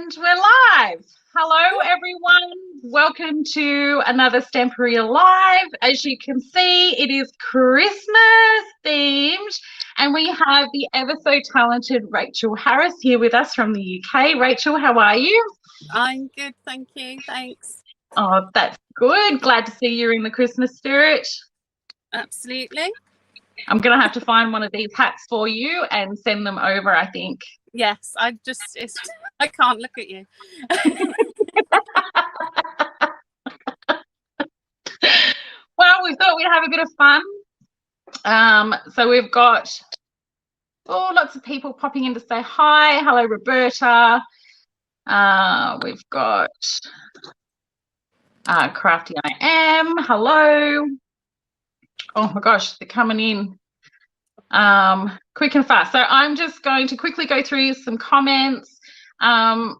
And we're live. Hello, everyone. Welcome to another Stamperia Live. As you can see, it is Christmas themed, and we have the ever so talented Rachel Harris here with us from the UK. Rachel, how are you? I'm good, thank you. Thanks. Oh, that's good. Glad to see you're in the Christmas spirit. Absolutely. I'm going to have to find one of these hats for you and send them over, I think. Yes, I can't look at you. Well, we thought we'd have a bit of fun. So we've got lots of people popping in to say hi. Hello, Roberta. We've got Crafty I Am. Hello. Oh my gosh, they're coming in quick and fast. So I'm just going to quickly go through some comments and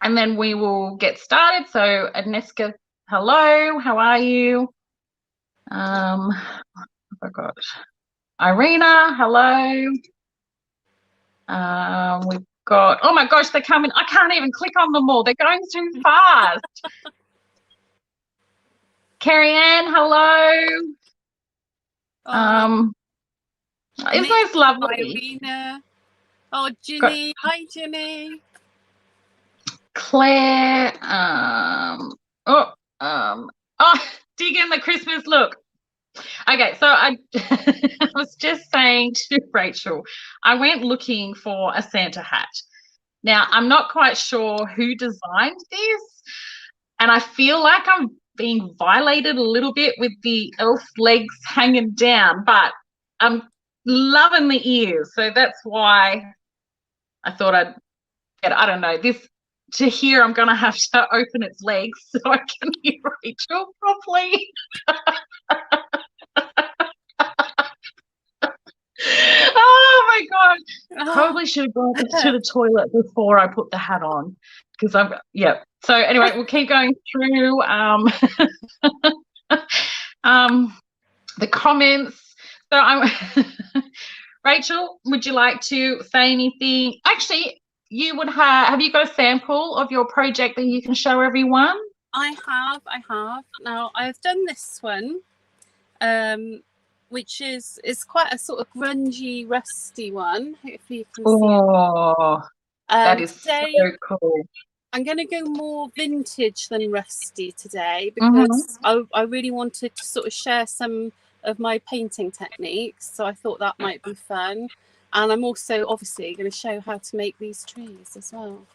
then we will get started. So Agneska, hello, how are you? Oh my gosh. Irina, hello. We've got, oh my gosh, they're coming. I can't even click on them all. They're going too fast. Carrie Ann, hello. Isn't this lovely? Irina. Oh, Ginny. Hi, Ginny. Claire. Dig in the Christmas look. Okay, so I was just saying to Rachel, I went looking for a Santa hat. Now, I'm not quite sure who designed this, and I feel like I'm being violated a little bit with the elf legs hanging down, but I'm loving the ears, so that's why I thought I'd get, I don't know, this to hear, I'm going to have to open its legs so I can hear Rachel properly. Oh my god, probably should have gone to the toilet before I put the hat on, because I'm so anyway, we'll keep going through the comments. So I'm Rachel, would you like to say anything? Actually, you would have you got a sample of your project that you can show everyone? I have. Now I've done this one, which is quite a sort of grungy, rusty one. If you can see. Oh, that is so cool. I'm going to go more vintage than rusty today because I really wanted to sort of share some of my painting techniques. So I thought that might be fun. And I'm also obviously going to show how to make these trees as well.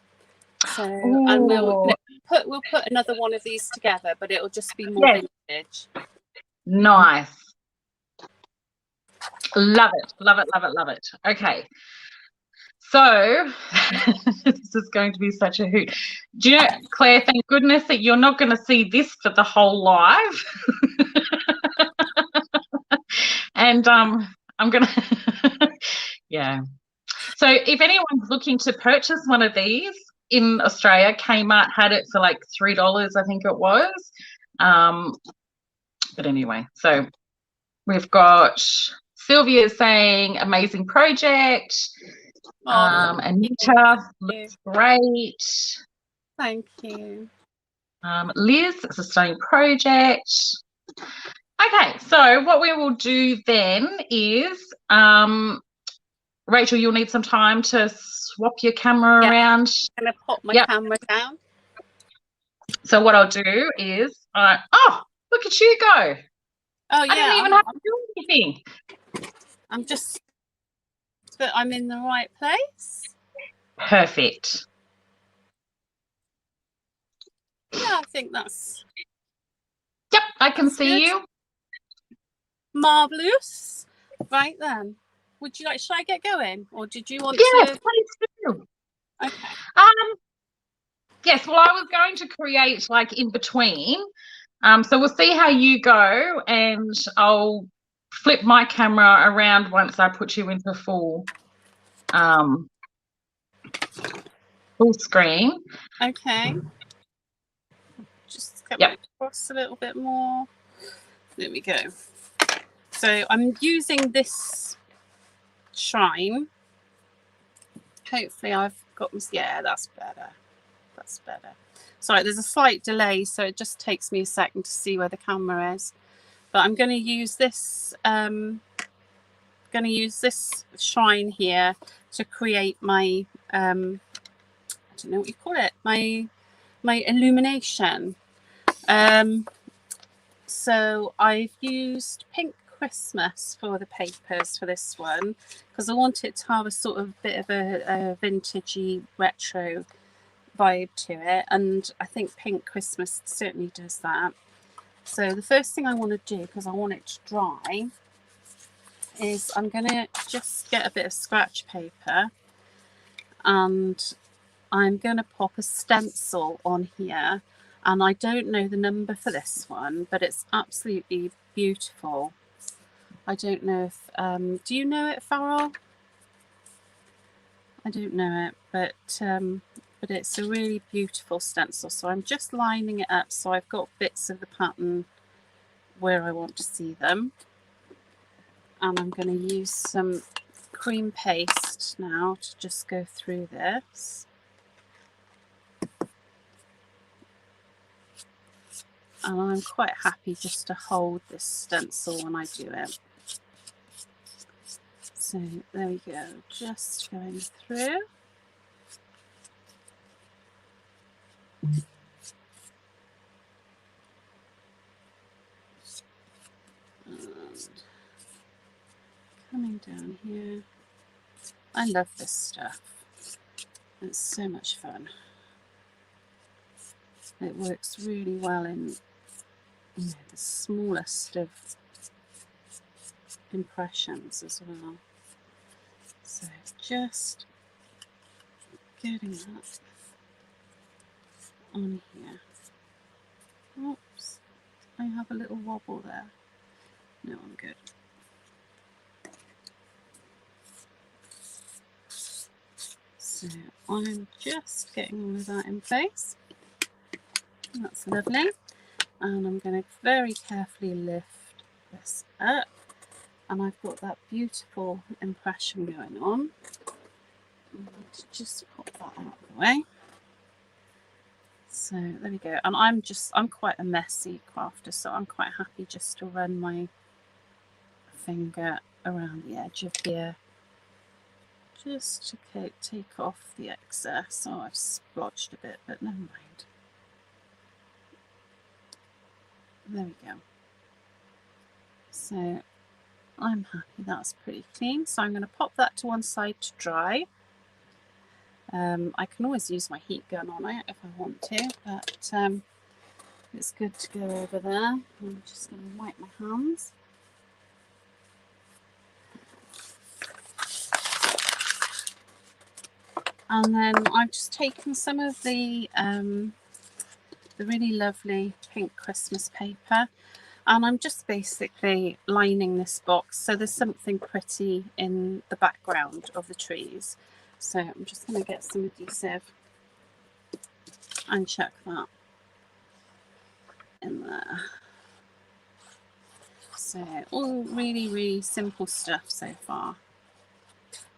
So and we'll put another one of these together, but it'll just be more vintage. Nice. Love it, love it, love it, love it. Okay. So this is going to be such a hoot. Do you know, Claire, thank goodness that you're not going to see this for the whole live. And I'm going to, yeah. So if anyone's looking to purchase one of these in Australia, Kmart had it for like $3, I think it was. But anyway, so we've got Sylvia saying amazing project. Anita looks great. Thank you. Liz, it's a stunning project. Okay, so what we will do then is, Rachel, you'll need some time to swap your camera around. I'm going to pop my camera down. So what I'll do is, oh, look at you go. Oh, yeah. I didn't even have to do anything. I'm just that I'm in the right place. Perfect. Yeah, I think that's. Yep, I can see you. Marvelous. Right then. Would you like? Should I get going, or did you want to? Yeah, please do. Okay. Yes. Well, I was going to create like in between. So we'll see how you go, and I'll flip my camera around once I put you into full screen. Okay. Just come across a little bit more. There we go. So I'm using this shrine hopefully I've got, yeah, that's better. That's better. Sorry, there's a slight delay, so it just takes me a second to see where the camera is. But I'm going to use this shrine here to create my I don't know what you call it, my illumination. So I've used Pink Christmas for the papers for this one because I want it to have a sort of bit of a vintagey retro vibe to it, and I think Pink Christmas certainly does that. So the first thing I want to do, because I want it to dry, is I'm going to just get a bit of scratch paper and I'm going to pop a stencil on here, and I don't know the number for this one, but it's absolutely beautiful. I don't know if do you know it, Farrel? I don't know it, but it's a really beautiful stencil. So I'm just lining it up so I've got bits of the pattern where I want to see them. And I'm going to use some cream paste now to just go through this. And I'm quite happy just to hold this stencil when I do it. So there we go, just going through. And coming down here. I love this stuff. It's so much fun. It works really well in the smallest of impressions as well. So just getting that on here. Oops, I have a little wobble there. No, I'm good. So I'm just getting all of that in place. That's lovely. And I'm going to very carefully lift this up. And I've got that beautiful impression going on. Just pop that out of the way. So there we go. And I'm quite a messy crafter, so I'm quite happy just to run my finger around the edge of here, just to take off the excess. Oh, I've splotched a bit, but never mind. There we go. So I'm happy that's pretty clean. So I'm going to pop that to one side to dry. I can always use my heat gun on it if I want to, but it's good to go over there. I'm just going to wipe my hands. And then I've just taken some of the really lovely pink Christmas paper, and I'm just basically lining this box so there's something pretty in the background of the trees. So I'm just going to get some adhesive and chuck that in there. So all really, really simple stuff so far.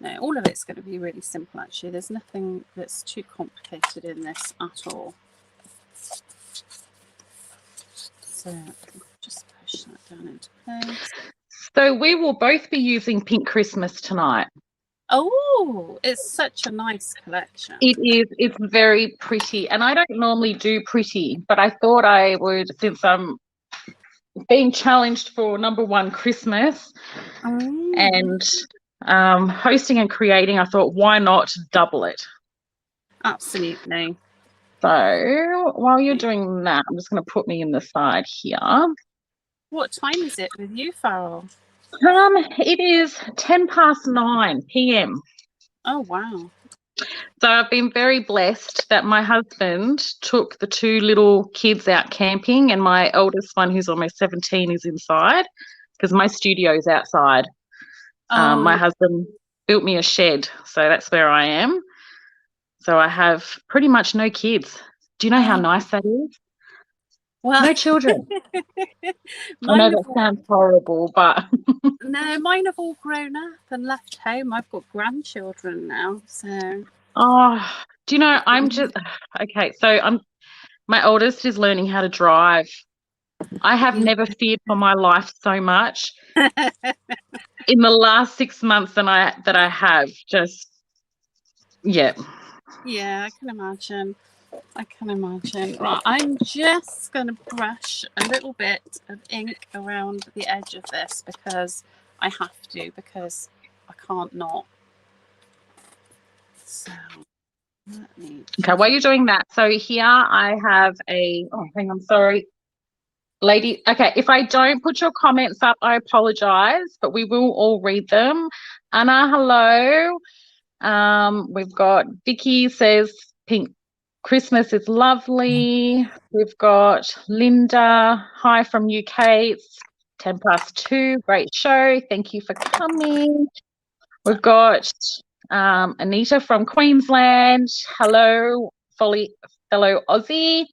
No, all of it's going to be really simple actually. There's nothing that's too complicated in this at all. So just push that down into place. So we will both be using Pink Christmas tonight. Oh, it's such a nice collection. It is. It's very pretty. And I don't normally do pretty, but I thought I would, since I'm being challenged for #1 Christmas and hosting and creating, I thought, why not double it? Absolutely. So while you're doing that, I'm just going to put me in the side here. What time is it with you, Farrel? It is 9:10 p.m. Oh, wow. So I've been very blessed that my husband took the 2 little kids out camping, and my eldest one, who's almost 17, is inside because my studio's outside. My husband built me a shed, so that's where I am. So I have pretty much no kids. Do you know how nice that is? Well, No children. I know mine have that sounds horrible, but no, mine have all grown up and left home. I've got grandchildren now, so. oh, do you know, I'm just okay. So my oldest is learning how to drive. I have never feared for my life so much in the last 6 months that I have. Just yeah. Yeah, I can imagine. I can imagine. Right, I'm just going to brush a little bit of ink around the edge of this because I have to, because I can't not. So let me Okay, while you're doing that, so here I have hang on, sorry. Lady, okay, if I don't put your comments up, I apologize, but we will all read them. Anna, hello. We've got Vicky says pink Christmas is lovely. We've got Linda, hi from UK. It's 2:10. Great show. Thank you for coming. We've got Anita from Queensland. Hello, fellow Aussie.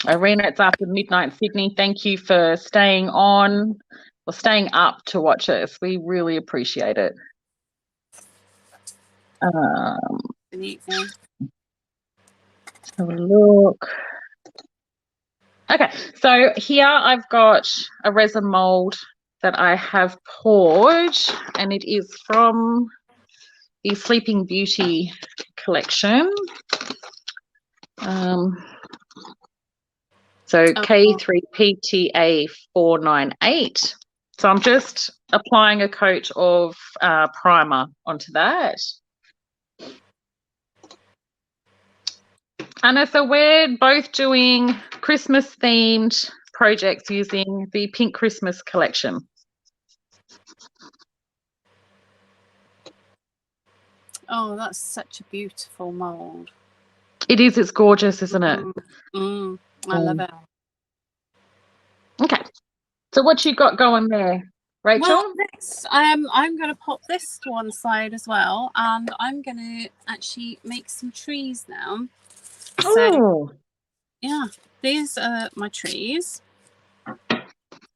Irina, it's after midnight in Sydney. Thank you for staying on or staying up to watch us. We really appreciate it. Have a look. Okay, so here I've got a resin mold that I have poured, and it is from the Sleeping Beauty collection. K3PTA 498. So I'm just applying a coat of primer onto that. Anna, so we're both doing Christmas themed projects using the Pink Christmas collection. Oh, that's such a beautiful mold. It is, it's gorgeous, isn't it? I love it. Okay. So what you got going there, Rachel? Well, next, I'm going to pop this to one side as well, and I'm going to actually make some trees now. So, yeah, these are my trees,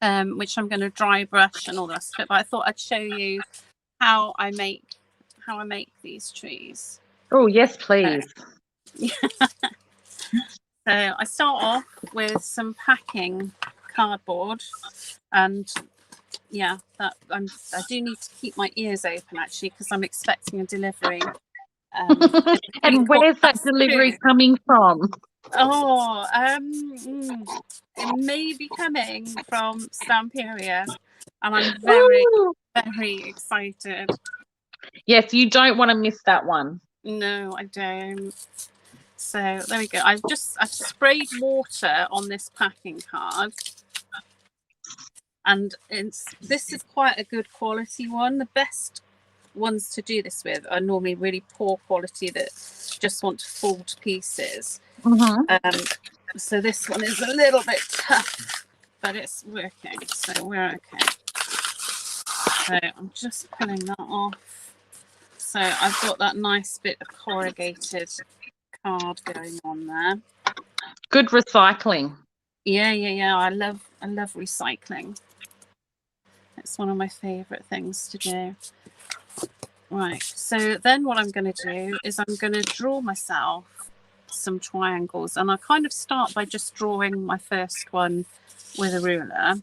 which I'm going to dry brush and all the rest of it. But I thought I'd show you how I make these trees. Oh yes, please. So I start off with some packing cardboard, and yeah, I do need to keep my ears open actually because I'm expecting a delivery. And where's that delivery coming from? Oh, it may be coming from Stamperia, and I'm very, very excited. Yes, you don't want to miss that one. No, I don't. So there we go. I've sprayed water on this packing card, and this is quite a good quality one. The best ones to do this with are normally really poor quality that just want to fall to pieces. So this one is a little bit tough, but it's working, so we're okay. So I'm just pulling that off. So I've got that nice bit of corrugated card going on there. Good recycling. Yeah. I love recycling. It's one of my favorite things to do. Right, so then what I'm going to do is I'm going to draw myself some triangles, and I kind of start by just drawing my first one with a ruler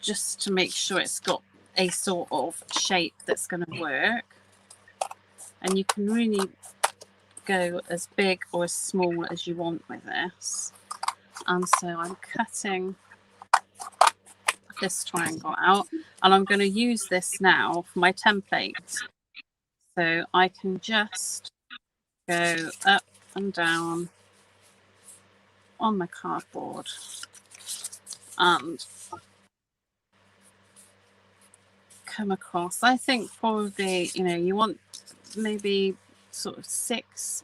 just to make sure it's got a sort of shape that's going to work. And you can really go as big or as small as you want with this. And so I'm cutting this triangle out, and I'm going to use this now for my template. So I can just go up and down on my cardboard and come across. I think probably, you want maybe sort of 6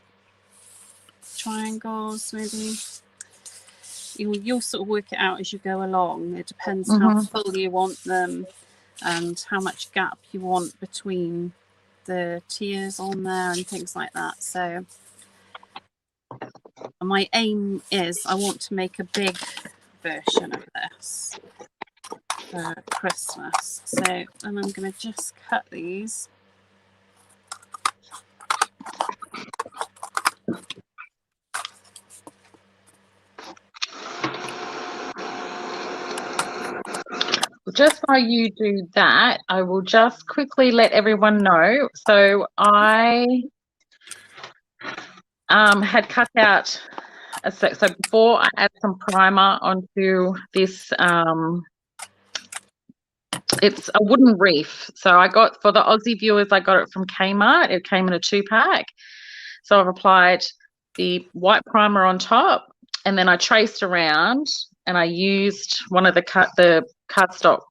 triangles, maybe. You'll sort of work it out as you go along. It depends how full you want them and how much gap you want between the tiers on there and things like that. So And my aim is I want to make a big version of this for Christmas. So, and I'm going to just cut these. Just while you do that, I will just quickly let everyone know. So I had cut out so before I add some primer onto this, it's a wooden reef. So I got, for the Aussie viewers, I got it from Kmart. It came in a 2-pack. So I've applied the white primer on top, and then I traced around, and I used one of the cardstock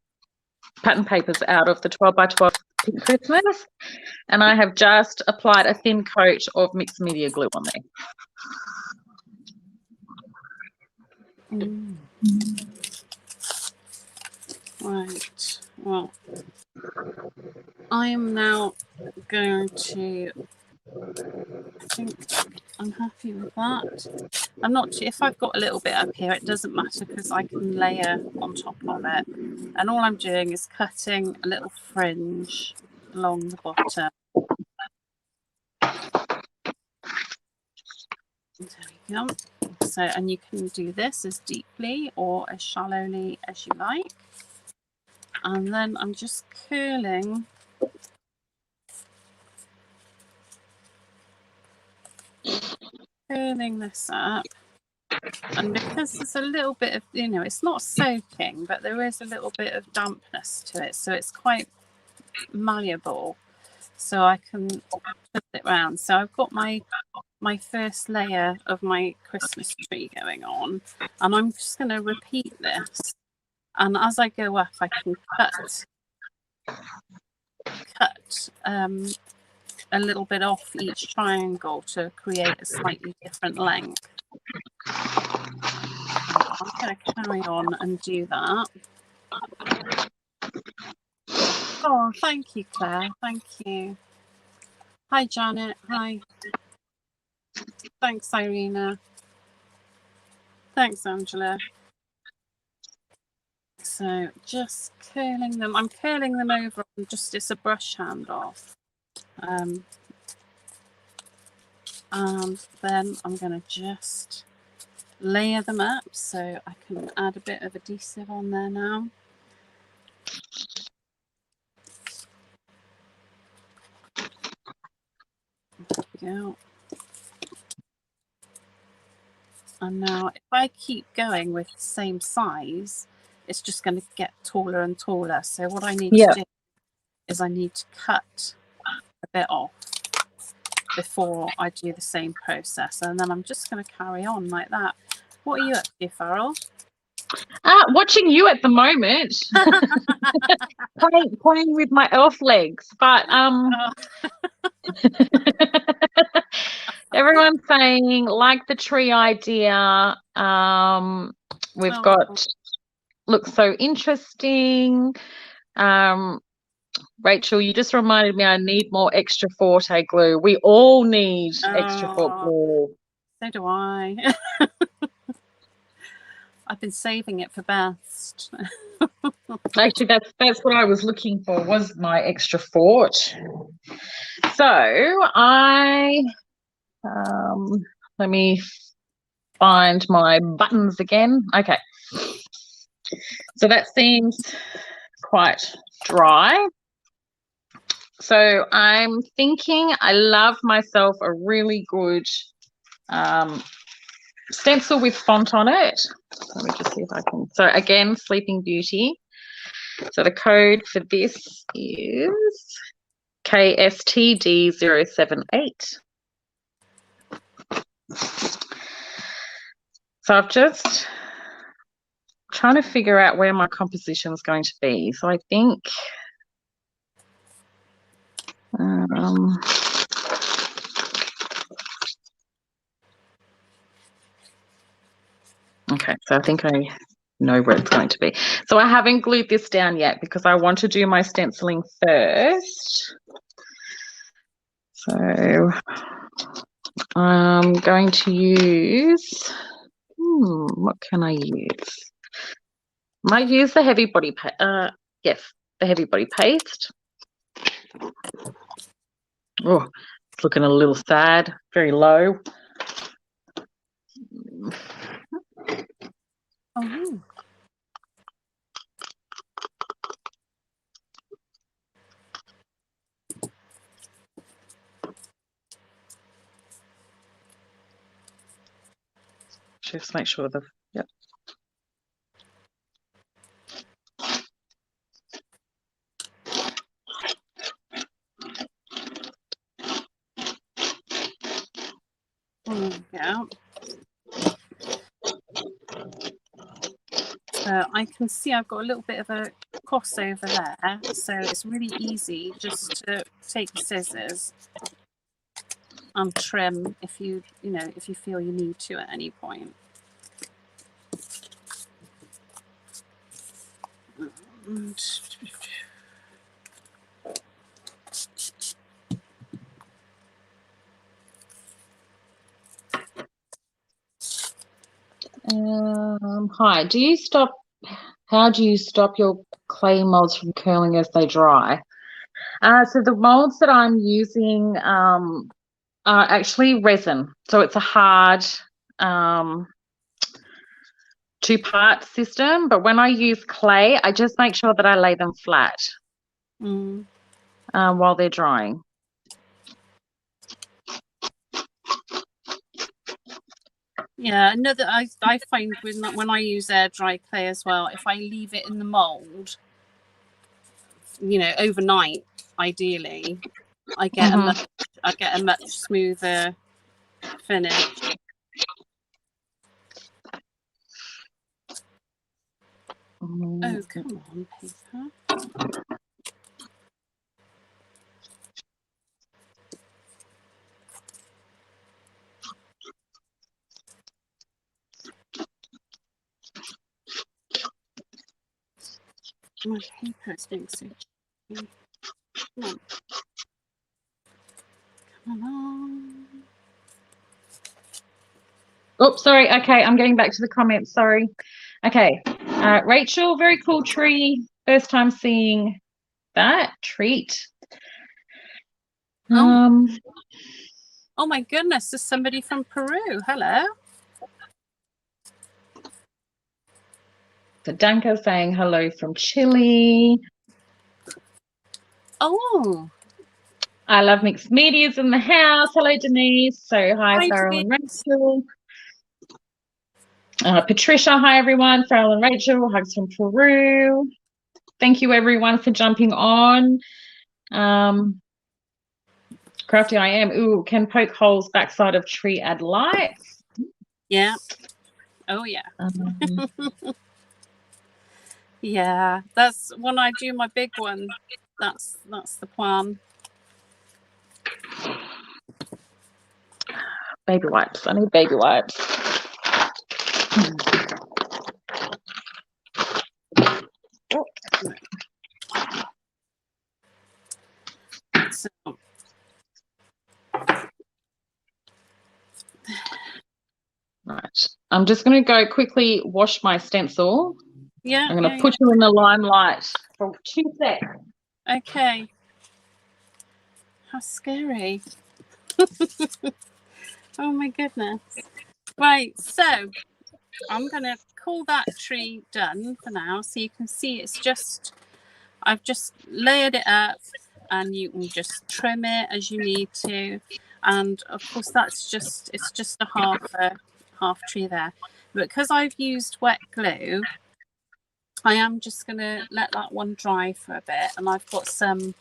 pattern papers out of the 12x12 Pink Christmas, and I have just applied a thin coat of mixed media glue on there. Right, well, I am now going to, I think I'm happy with that. I'm not, if I've got a little bit up here, it doesn't matter because I can layer on top of it. And all I'm doing is cutting a little fringe along the bottom. There we go. So, and you can do this as deeply or as shallowly as you like. And then I'm just curling this up. And because there's a little bit of, you know, it's not soaking, but there is a little bit of dampness to it. So it's quite malleable. So I can flip it around. So I've got my first layer of my Christmas tree going on. And I'm just going to repeat this. And as I go up, I can cut a little bit off each triangle to create a slightly different length. I'm going to carry on and do that. Oh, thank you, Claire. Thank you. Hi, Janet. Hi. Thanks, Irina. Thanks, Angela. So just curling them. I'm curling them over and just, it's a brush hand off. And then I'm going to just layer them up so I can add a bit of adhesive on there now. There we go. And now if I keep going with the same size, it's just going to get taller and taller. So what I need to do is I need to cut a bit off before I do the same process. And then I'm just going to carry on like that. What are you up to, Farrel? Watching you at the moment. playing with my elf legs. But everyone's saying, like the tree idea. We've got, looks so interesting. Rachel, you just reminded me I need more extra forte glue. We all need extra forte glue. So do I. I've been saving it for best. Actually, that's what I was looking for, was my extra fort. So let me find my buttons again. Okay. So that seems quite dry. So I'm thinking I love myself a really good stencil with font on it. Let me just see if I can. So again, Sleeping Beauty. So the code for this is KSTD078. So I've just trying to figure out where my composition is going to be. So I think okay, so I think I know where it's going to be. So I haven't glued this down yet because I want to do my stenciling first. So I'm going to use, what can I use? Might use the heavy body yes, the heavy body paste. Oh, it's looking a little sad, very low. Oh. Just make sure yep. Yeah. So I can see I've got a little bit of a crossover there, so it's really easy just to take the scissors and trim if you feel you need to at any point. Hi, how do you stop your clay molds from curling as they dry? So the molds that I'm using are actually resin. So it's a hard two-part system, but when I use clay, I just make sure that I lay them flat while they're drying. Yeah, another I find when I use air dry clay as well, if I leave it in the mold, overnight, ideally, I get a much smoother finish. Oh, come on, paper. My paper is being so cheeky. Come on. Oh, sorry. Okay, I'm getting back to the comments. Sorry. Okay. Rachel, very cool tree. First time seeing that treat. Oh my goodness, there's somebody from Peru. Hello. So Danka saying hello from Chile. Oh. I love mixed media's in the house. Hello, Denise. So hi Farrel and Rachel. Patricia, hi everyone. Farrel and Rachel, hugs from Peru. Thank you everyone for jumping on. Crafty I am. Ooh, can poke holes backside of tree add lights? Yeah. Oh yeah. Yeah, that's when I do my big one. That's the plan. Baby wipes. I need baby wipes. So, right. I'm just going to go quickly wash my stencil. Yeah. I'm going to put you in the limelight for 2 seconds. Okay. How scary. Oh my goodness. Right, so I'm going to call that tree done for now. So you can see I've just layered it up, and you can just trim it as you need to. And of course it's just a half tree there. But because I've used wet glue, I am just going to let that one dry for a bit. And I've got some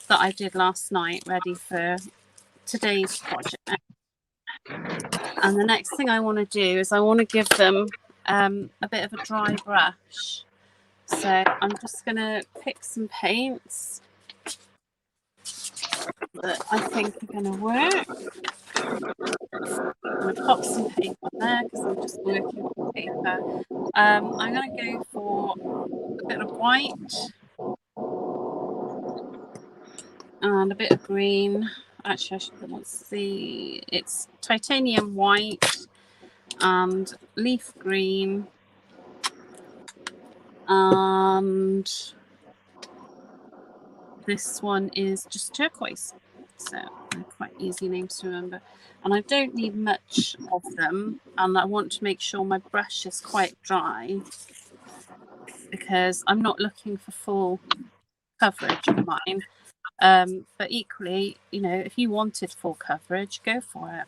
that I did last night ready for today's project. And the next thing I want to do is I want to give them a bit of a dry brush. So I'm just going to pick some paints that I think are going to work. I'm going to pop some paint on there because I'm just working with paper. I'm going to go for a bit of white and a bit of green. actually, let's see. It's titanium white and leaf green and this one is just turquoise. So they're quite easy names to remember. And I don't need much of them. And I want to make sure my brush is quite dry because I'm not looking for full coverage of mine. But equally, you know, if you wanted full coverage, go for it.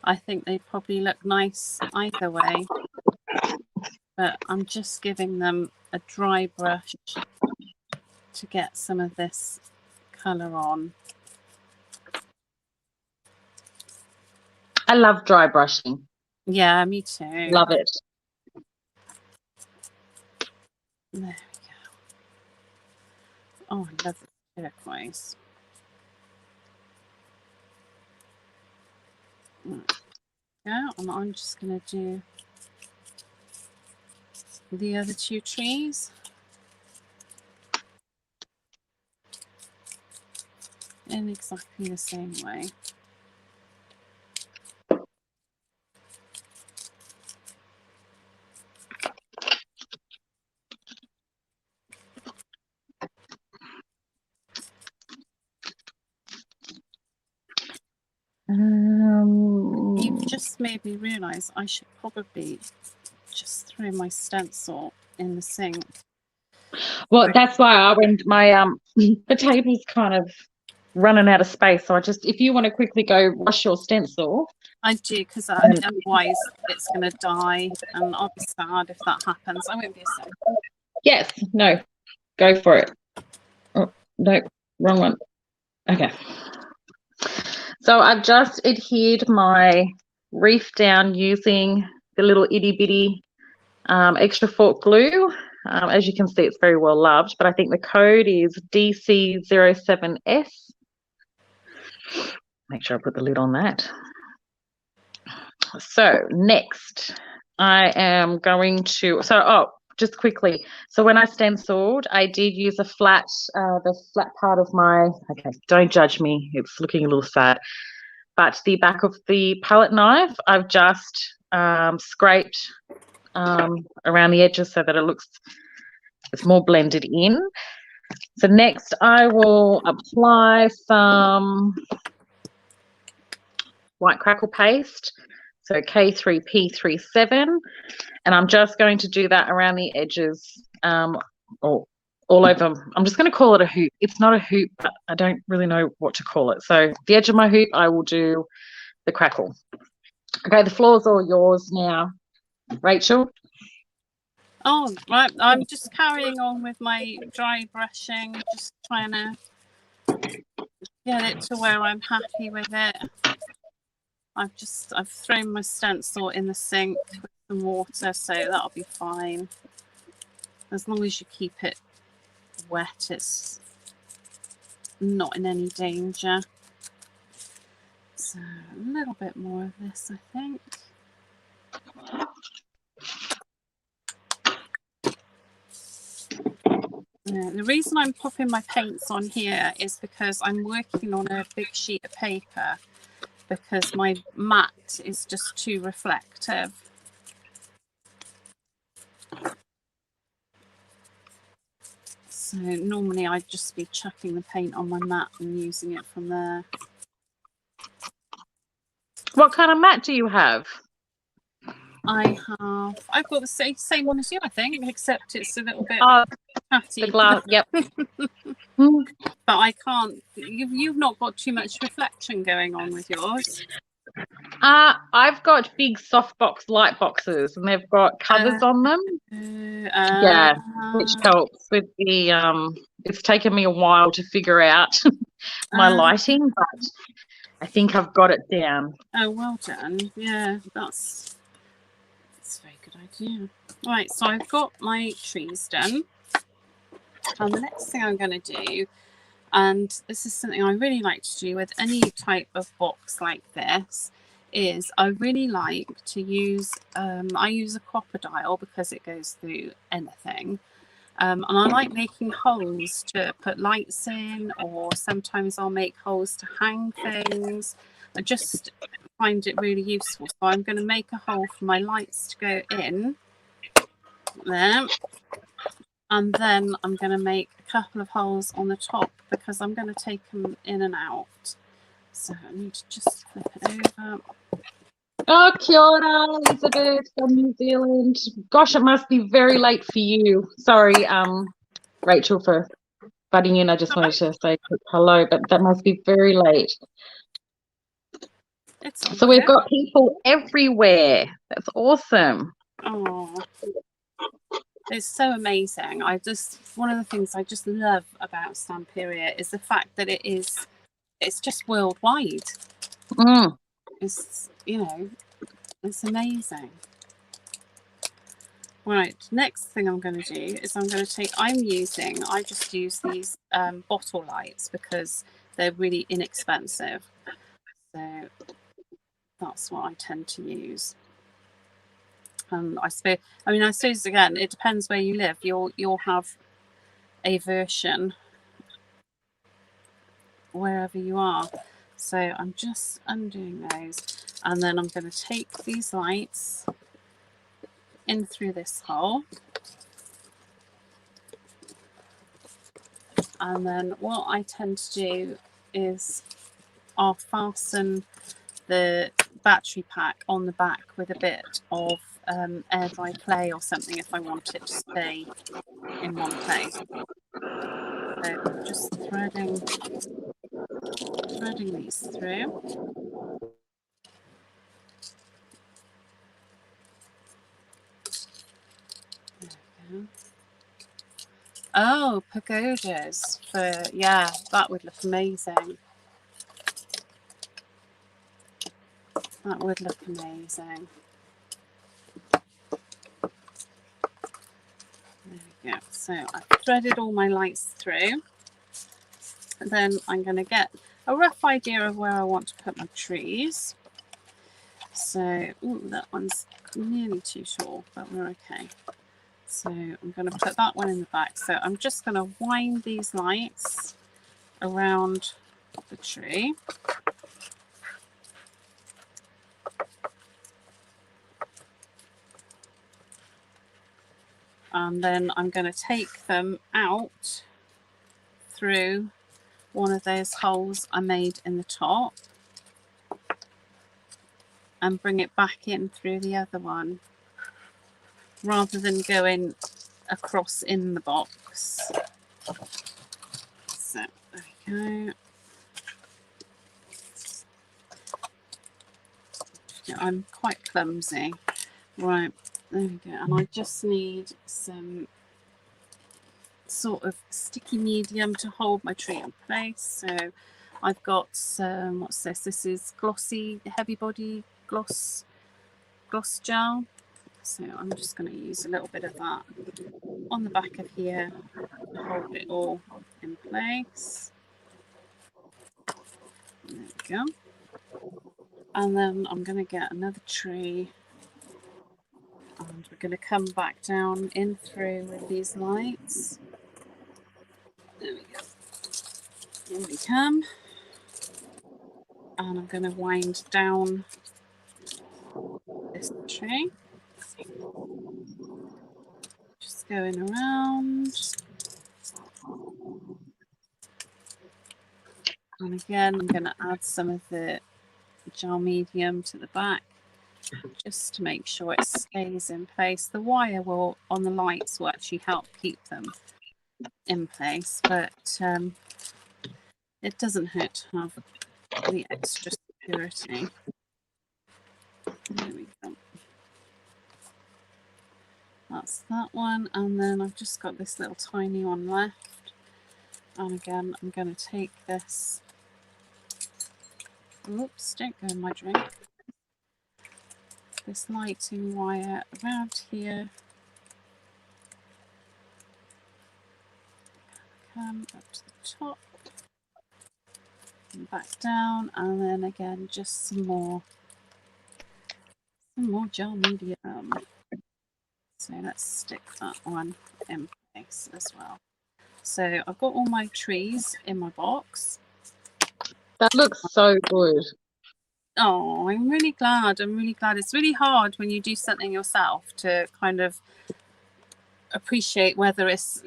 I think they probably look nice either way. But I'm just giving them a dry brush to get some of this colour on. I love dry brushing. Yeah, me too. Love it. There we go. Oh, I love the turquoise. Yeah, and I'm just going to do the other two trees. In exactly the same way. You've just made me realise I should probably just throw my stencil in the sink. Well, that's why I went. My the table's kind of running out of space, so I just, if you want to quickly go wash your stencil. I do, because otherwise it's going to die, and I'll be sad if that happens. I won't be a second. Yes, no, go for it. Oh, no, wrong one. Okay. So I've just adhered my reef down using the little itty bitty extra fork glue. As you can see, it's very well loved, but I think the code is DC07S. Make sure I put the lid on that. So next I am going to, just quickly. So when I stenciled, I did use a flat, the flat part of my, okay, don't judge me, it's looking a little sad, but the back of the palette knife, I've just scraped around the edges so that it's more blended in. So next I will apply some white crackle paste, so K3P37, and I'm just going to do that around the edges, or all over. I'm just going to call it a hoop. It's not a hoop, but I don't really know what to call it. So the edge of my hoop, I will do the crackle. Okay, the floor's all yours now, Rachel. Oh, right. I'm just carrying on with my dry brushing, just trying to get it to where I'm happy with it. I've thrown my stencil in the sink with some water, so that'll be fine. As long as you keep it wet, it's not in any danger. So a little bit more of this, I think. The reason I'm popping my paints on here is because I'm working on a big sheet of paper, because my mat is just too reflective. So normally I'd just be chucking the paint on my mat and using it from there. What kind of mat do you have? I've got the same one as you, I think, except it's a little bit patty. The glass, yep. But I can't. You've not got too much reflection going on with yours. I've got big softbox light boxes, and they've got covers on them. Yeah, which helps with the. It's taken me a while to figure out my lighting, but I think I've got it down. Oh, well done. Yeah, that's a very good idea. Right, so I've got my trees done. And the next thing I'm going to do, and this is something I really like to do with any type of box like this, is I really like to use, I use a crocodile because it goes through anything. And I like making holes to put lights in, or sometimes I'll make holes to hang things. I just find it really useful. So I'm going to make a hole for my lights to go in there. And then I'm going to make a couple of holes on the top because I'm going to take them in and out. So I need to just flip it over. Oh, kia ora, Elizabeth from New Zealand. Gosh, it must be very late for you. Sorry, Rachel, for butting in. I just wanted to say quick hello, but that must be very late. So we've got people everywhere. That's awesome. Oh, it's so amazing. One of the things I just love about Stamperia is the fact that it's just worldwide. It's, you know, it's amazing. Right, next thing I'm going to do is I just use these bottle lights because they're really inexpensive. So that's what I tend to use. I suppose again, it depends where you live. You'll have a version wherever you are. So I'm just undoing those, and then I'm going to take these lights in through this hole, and then what I tend to do is I'll fasten the battery pack on the back with a bit of air dry clay or something if I want it to stay in one place. So I'm just threading these through. There we go. Oh, pagodas that would look amazing. That would look amazing. There we go. So I've threaded all my lights through. And then I'm going to get a rough idea of where I want to put my trees. So, that one's nearly too short, but we're okay. So I'm going to put that one in the back. So I'm just going to wind these lights around the tree. And then I'm going to take them out through one of those holes I made in the top and bring it back in through the other one rather than going across in the box. So there we go. Yeah, I'm quite clumsy. Right, there we go. And I just need some sort of sticky medium to hold my tree in place. So I've got some, what's this? This is glossy, heavy body gloss gel. So I'm just going to use a little bit of that on the back of here to hold it all in place. There we go. And then I'm going to get another tree and we're going to come back down in through with these lights. There we go. In we come. And I'm going to wind down this tree. Just going around. And again, I'm going to add some of the gel medium to the back just to make sure it stays in place. The wire on the lights will actually help keep them in place, but it doesn't hurt to have the extra security. There we go. That's that one, and then I've just got this little tiny one left. And again, I'm going to take this. Oops, don't go in my drink. This lighting wire around here. Come up to the top and back down, and then again just some more gel medium. So let's stick that one in place. this as well. So I've got all my trees in my box. That looks so good. Oh, I'm really glad. I'm really glad. It's really hard when you do something yourself to kind of appreciate whether it's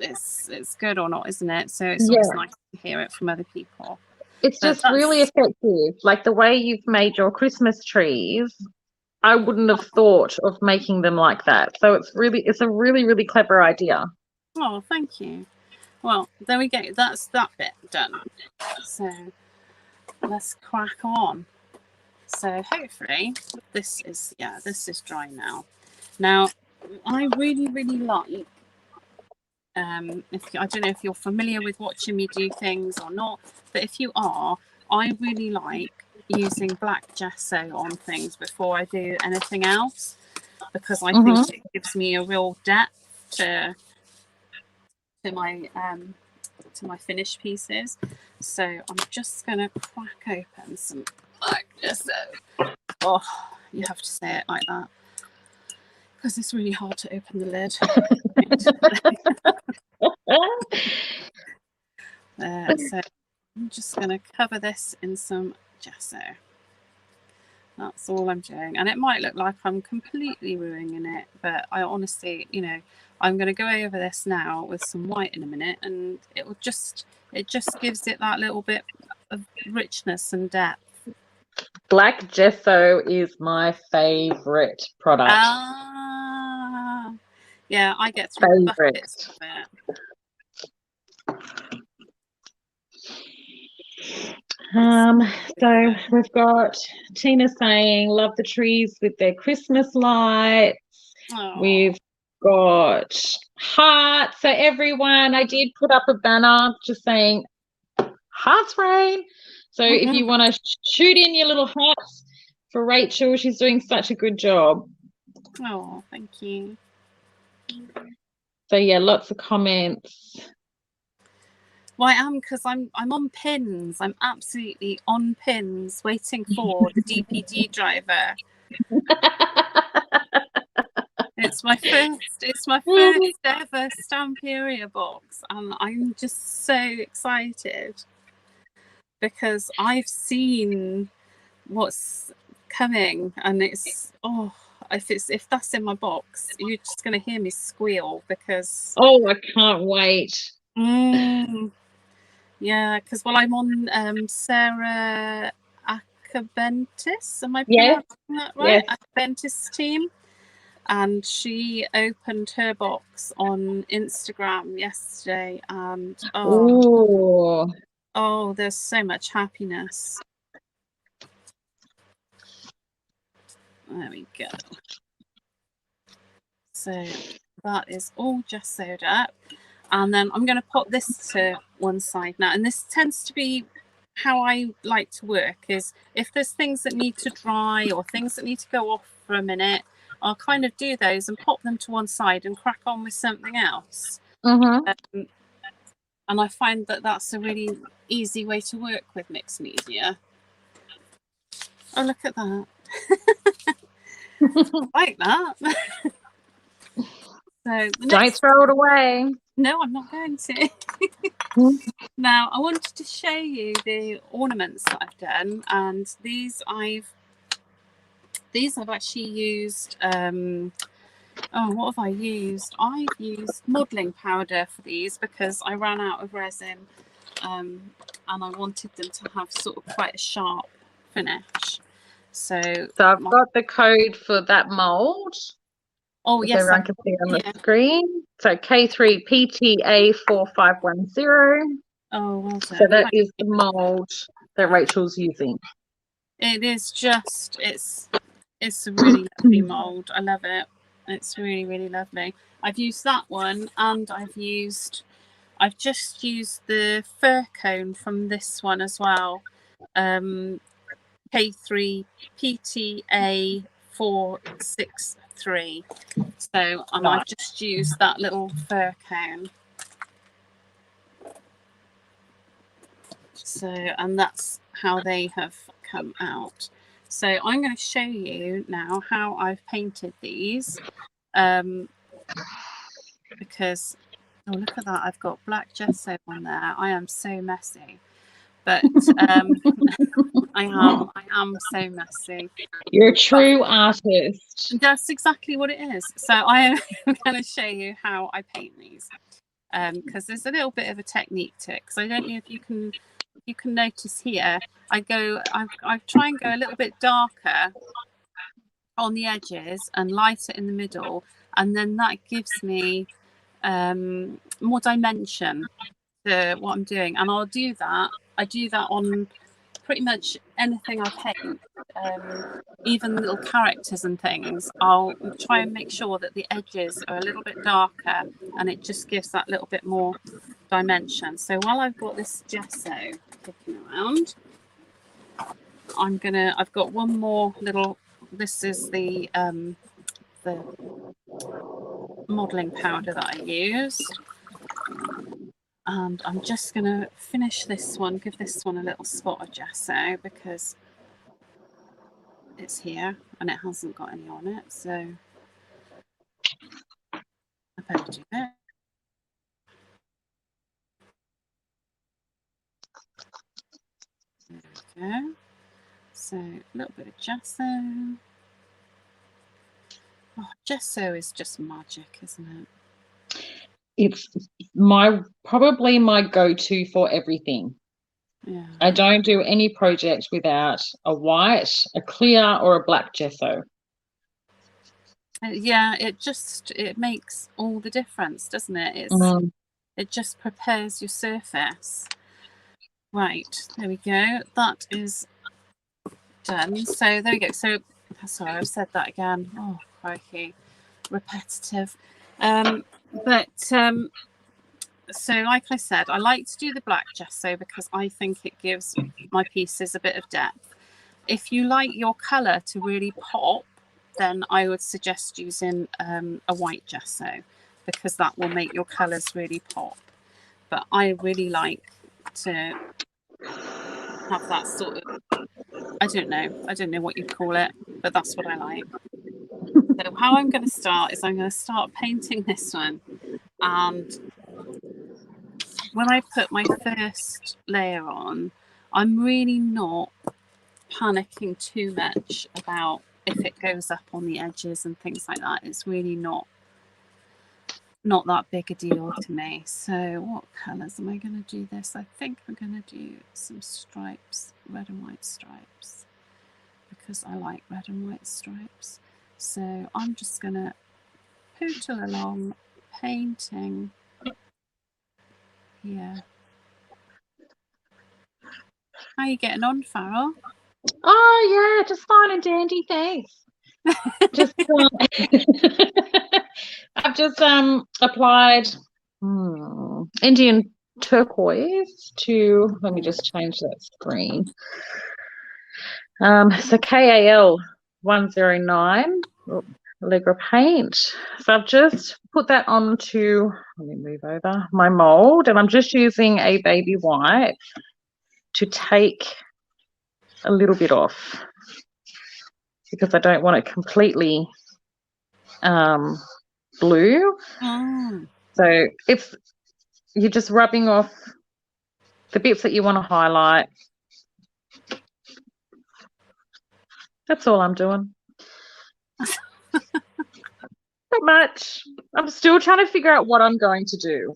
good or not, isn't it? So it's always nice to hear it from other people. It's just really effective. Like the way you've made your Christmas trees, I wouldn't have thought of making them like that. So it's a really, really clever idea. Oh, thank you. Well, there we go. That's that bit done. So let's crack on. So hopefully this is dry now. Now I really, really like I don't know if you're familiar with watching me do things or not, but if you are, I really like using black gesso on things before I do anything else, because I think it gives me a real depth to my finished pieces. So I'm just gonna crack open some black gesso. Oh, you have to say it like that because it's really hard to open the lid. So I'm just going to cover this in some gesso. That's all I'm doing. And it might look like I'm completely ruining it, but I honestly, I'm going to go over this now with some white in a minute, and it just gives it that little bit of richness and depth. Black gesso is my favorite product. Yeah, I get through buckets of it. So we've got Tina saying, love the trees with their Christmas lights. Aww. We've got hearts. So everyone, I did put up a banner just saying hearts rain. So if you want to shoot in your little hearts for Rachel, she's doing such a good job. Oh, thank you. So yeah, lots of comments. Well, I am, because I'm on pins. I'm absolutely on pins, waiting for the DPD driver. It's my first ever Stamperia box, and I'm just so excited because I've seen what's coming, and it's if that's in my box, you're just going to hear me squeal because I can't wait. Yeah, because I'm on Sarah Akabentis. Am I pronouncing that right? Yes. Akabentis team. And she opened her box on Instagram yesterday, and there's so much happiness. There we go. So that is all just sewed up. And then I'm going to put this to one side now. And this tends to be how I like to work, is if there's things that need to dry or things that need to go off for a minute, I'll kind of do those and pop them to one side and crack on with something else. And I find that that's a really easy way to work with mixed media. Oh, look at that. Like that. So don't throw it away. No, I'm not going to. Now, I wanted to show you the ornaments that I've done, and these I've actually used. What have I used? I've used modelling powder for these because I ran out of resin, and I wanted them to have sort of quite a sharp finish. So I've got the code for that mould. Oh, yes. Everyone can see on the screen. So K3PTA4510. Oh, well done. So that is the mould that Rachel's using. It is just, it's a really lovely mould. I love it. It's really, really lovely. I've used that one, and I've just used the fir cone from this one as well. K3PTA463. So, and I've just used that little fir cone. So, and that's how they have come out. So I'm going to show you now how I've painted these, because Oh, look at that. I've got black gesso on there. I am so messy. But I am so messy. You're a true artist. That's exactly what it is. So I am going to show you how I paint these, because there's a little bit of a technique to it. Because I don't know if you can notice here. I try and go a little bit darker on the edges and lighter in the middle, and then that gives me more dimension to what I'm doing. And I'll do that. I do that on pretty much anything I paint, even little characters and things. I'll try and make sure that the edges are a little bit darker, and it just gives that little bit more dimension. So while I've got this gesso kicking around, I've got one more little. This is the modelling powder that I used. And I'm just going to finish this one, give this one a little spot of gesso because it's here and it hasn't got any on it. So I better do it. There we go. So a little bit of gesso. Oh, gesso is just magic, isn't it? It's probably my go-to for everything. Yeah. I don't do any project without a white, a clear, or a black gesso. Yeah, it makes all the difference, doesn't it? It just prepares your surface. Right, there we go. That is done. So there we go. So sorry, I've said that again. Oh, crikey, repetitive. So like I said, I like to do the black gesso because I think it gives my pieces a bit of depth. If you like your colour to really pop, then I would suggest using a white gesso because that will make your colours really pop. But I really like to have that sort of, I don't know what you call it, but that's what I like. So how I'm going to start is I'm going to start painting this one, and when I put my first layer on, I'm really not panicking too much about if it goes up on the edges and things like that. It's really not that big a deal to me. So what colours am I going to do this? I think I'm going to do some stripes, red and white stripes, because I like red and white stripes. So I'm just going to pootle along painting here. How are you getting on, Farrel? Oh yeah, just fine and dandy, thanks. Just I've just applied Indian turquoise to, let me just change that screen. So KAL 109 Allegra paint. So I've just put that onto, let me move over, my mold, and I'm just using a baby white to take a little bit off because I don't want it completely blue. So you're just rubbing off the bits that you want to highlight. That's all I'm doing. Not much. I'm still trying to figure out what I'm going to do.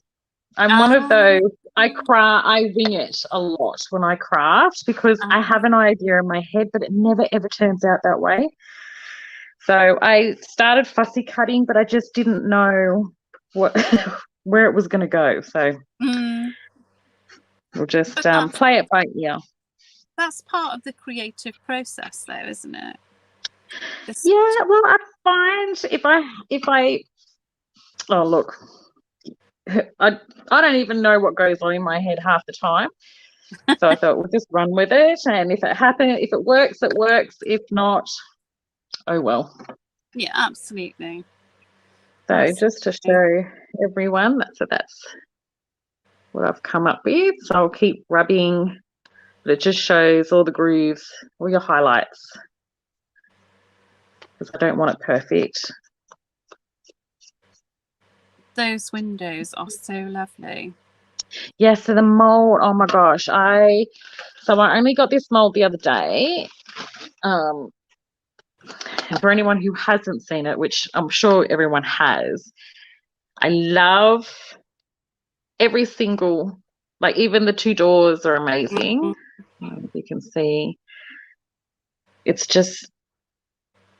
I'm one of those, I wing it a lot when I craft because I have an idea in my head, but it never ever turns out that way. So I started fussy cutting, but I just didn't know where it was going to go. So we'll just play it by ear. That's part of the creative process, though, isn't it? Yeah, well, I find if I oh look, I don't even know what goes on in my head half the time. So I thought we'll just run with it, and if it works, it works. If not, oh well. Yeah, absolutely. So just to show everyone, that's what I've come up with. So I'll keep rubbing, but it just shows all the grooves, all your highlights, because I don't want it perfect. Those windows are so lovely. Yeah, so the mold, oh my gosh. I only got this mold the other day. And for anyone who hasn't seen it, which I'm sure everyone has, I love every single, like even the two doors are amazing. You can see it's just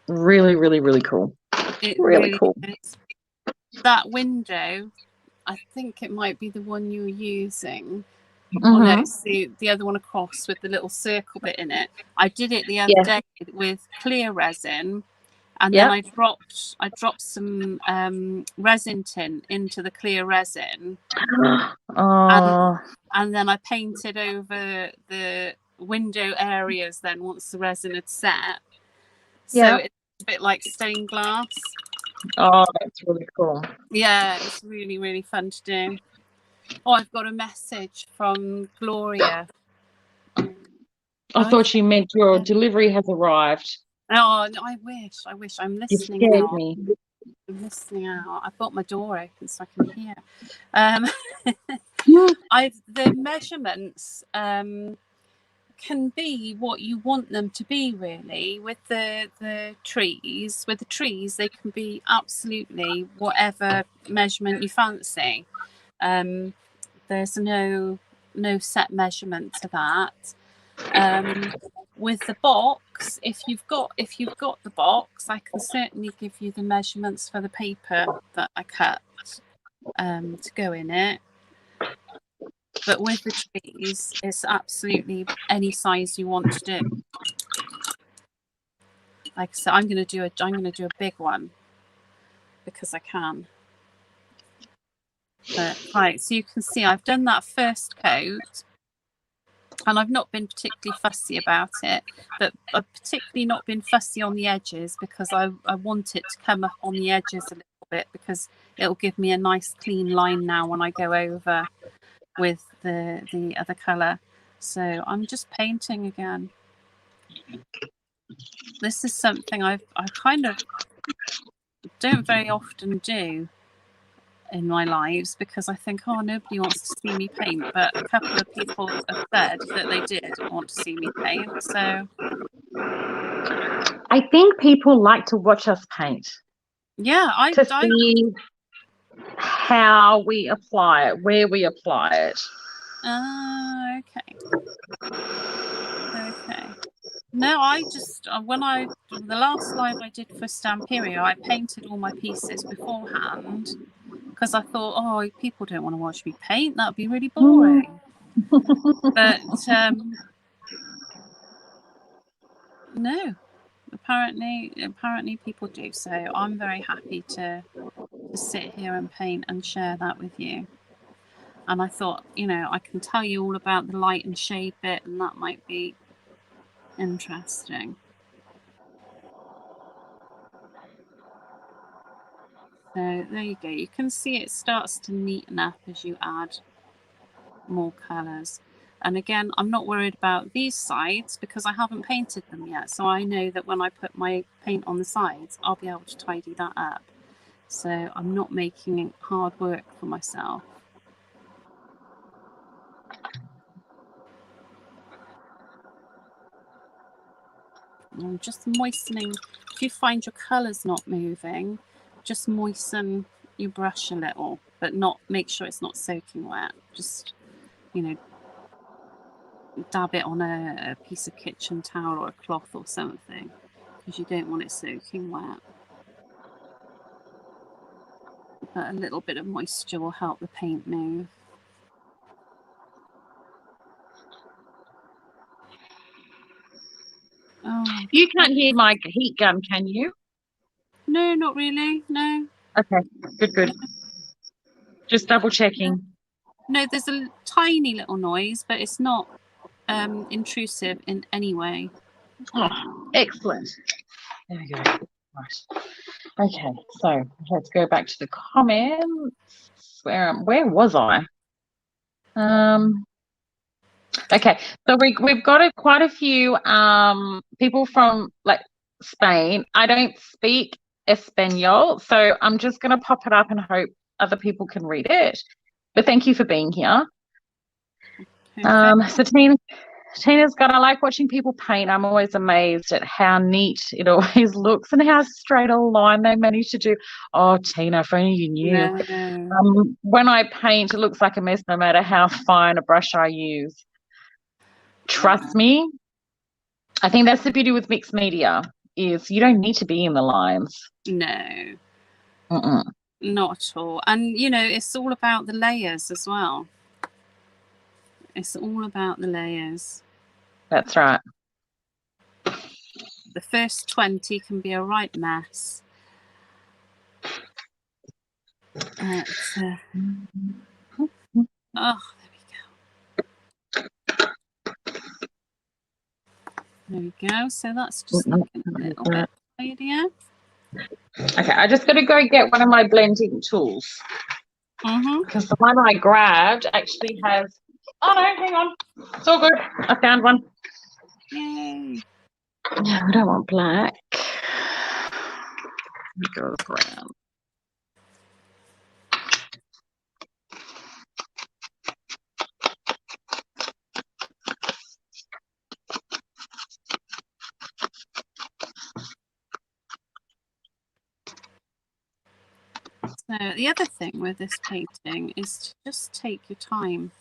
really, really, really cool. It Really cool. is. That window, I think it might be the one you were using. Oh no, it's the other one across with the little circle bit in it. I did it the other day with clear resin, and then I dropped some resin tin into the clear resin, and then I painted over the window areas. Then once the resin had set, so it's a bit like stained glass. Oh, that's really cool. Yeah, it's really, really fun to do. Oh, I've got a message from Gloria. I thought you meant your delivery has arrived. Oh, no, I wish. I'm listening. You scared me. I'm listening out. I've got my door open so I can hear. The measurements can be what you want them to be, really. With the trees, they can be absolutely whatever measurement you fancy. There's no set measurement to that. With the box, if you've got the box, I can certainly give you the measurements for the paper that I cut to go in it. But with the trees, it's absolutely any size you want to do. Like I said, I'm going to do a big one because I can. But, right, so you can see I've done that first coat, and I've not been particularly fussy about it, but I've particularly not been fussy on the edges because I want it to come up on the edges a little bit, because it'll give me a nice clean line now when I go over with the other colour. So I'm just painting again. This is something I kind of don't very often do in my lives, because I think, oh, nobody wants to see me paint, but a couple of people have said that they did want to see me paint. So I think people like to watch us paint. Yeah, to see how we apply it, where we apply it. Okay. No, I just the last live I did for Stamperia, I painted all my pieces beforehand because I thought, oh, people don't want to watch me paint. That'd be really boring. But no, apparently people do. So I'm very happy to sit here and paint and share that with you. And I thought, I can tell you all about the light and shade bit, and that might be interesting. So there you go. You can see it starts to neaten up as you add more colours. And again, I'm not worried about these sides because I haven't painted them yet. So I know that when I put my paint on the sides, I'll be able to tidy that up. So I'm not making it hard work for myself. I'm just moistening. If you find your colours not moving, just moisten your brush a little, but make sure it's not soaking wet. Just, dab it on a piece of kitchen towel or a cloth or something, because you don't want it soaking wet. But a little bit of moisture will help the paint move. Oh. You can't hear my heat gun, can you? No, not really. No. Okay, good. Just double checking. No, there's a tiny little noise, but it's not intrusive in any way. Oh, excellent. There we go. Right. Okay, so let's go back to the comments. Where was I? Okay, so we've got quite a few people from like Spain. I don't speak Espanol, so I'm just going to pop it up and hope other people can read it. But thank you for being here. Perfect. So Tina's got, I like watching people paint. I'm always amazed at how neat it always looks and how straight a line they manage to do. Oh, Tina, if only you knew. No. When I paint, it looks like a mess no matter how fine a brush I use. Trust me. I think that's the beauty with mixed media, is you don't need to be in the lines. No. Mm-mm. Not at all. And, you know, it's all about the layers as well. It's all about the layers. That's right. The first 20 can be a right mess. Oh, there we go. So that's just looking a little bit tidier. Okay, I just got to go get one of my blending tools. Because the one I grabbed actually has... Oh, no, hang on. It's all good. I found one. Yay. Yeah, I don't want black. It goes brown. So the other thing with this painting is to just take your time.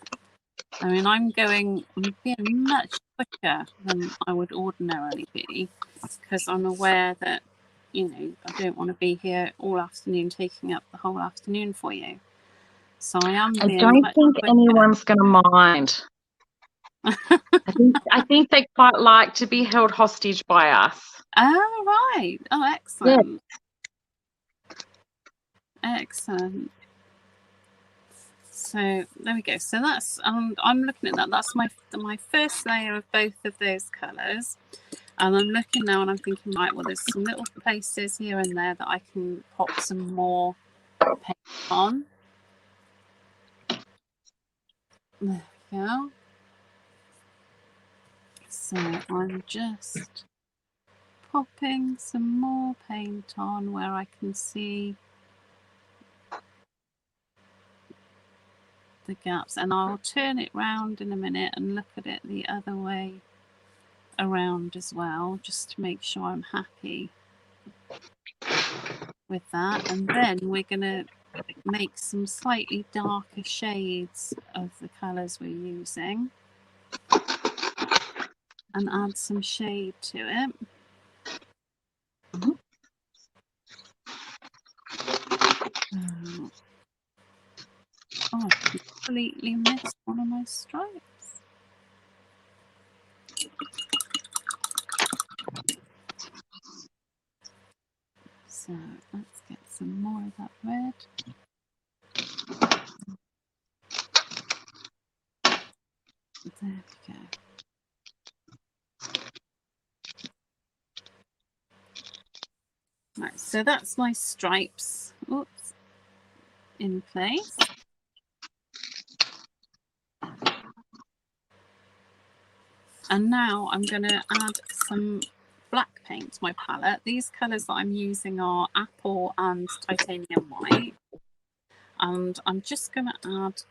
I mean, I'm being much quicker than I would ordinarily be, because I'm aware that, you know, I don't want to be here all afternoon taking up the whole afternoon for you. So I am being don't much think quicker. anyone's going to mind. I think they quite like to be held hostage by us. Oh, right. Oh, excellent. Yeah. Excellent. So there we go. So that's I'm looking at that. That's my first layer of both of those colours. And I'm looking now and I'm thinking, right, well, there's some little places here and there that I can pop some more paint on. There we go. So I'm just popping some more paint on where I can see the gaps, and I'll turn it round in a minute and look at it the other way around as well, just to make sure I'm happy with that. And then we're going to make some slightly darker shades of the colours we're using and add some shade to it. Oh, I completely missed one of my stripes. So let's get some more of that red. There we go. Right, so that's my stripes. Oops, in place. And now I'm going to add some black paint to my palette. These colours that I'm using are apple and titanium white. And I'm just going to add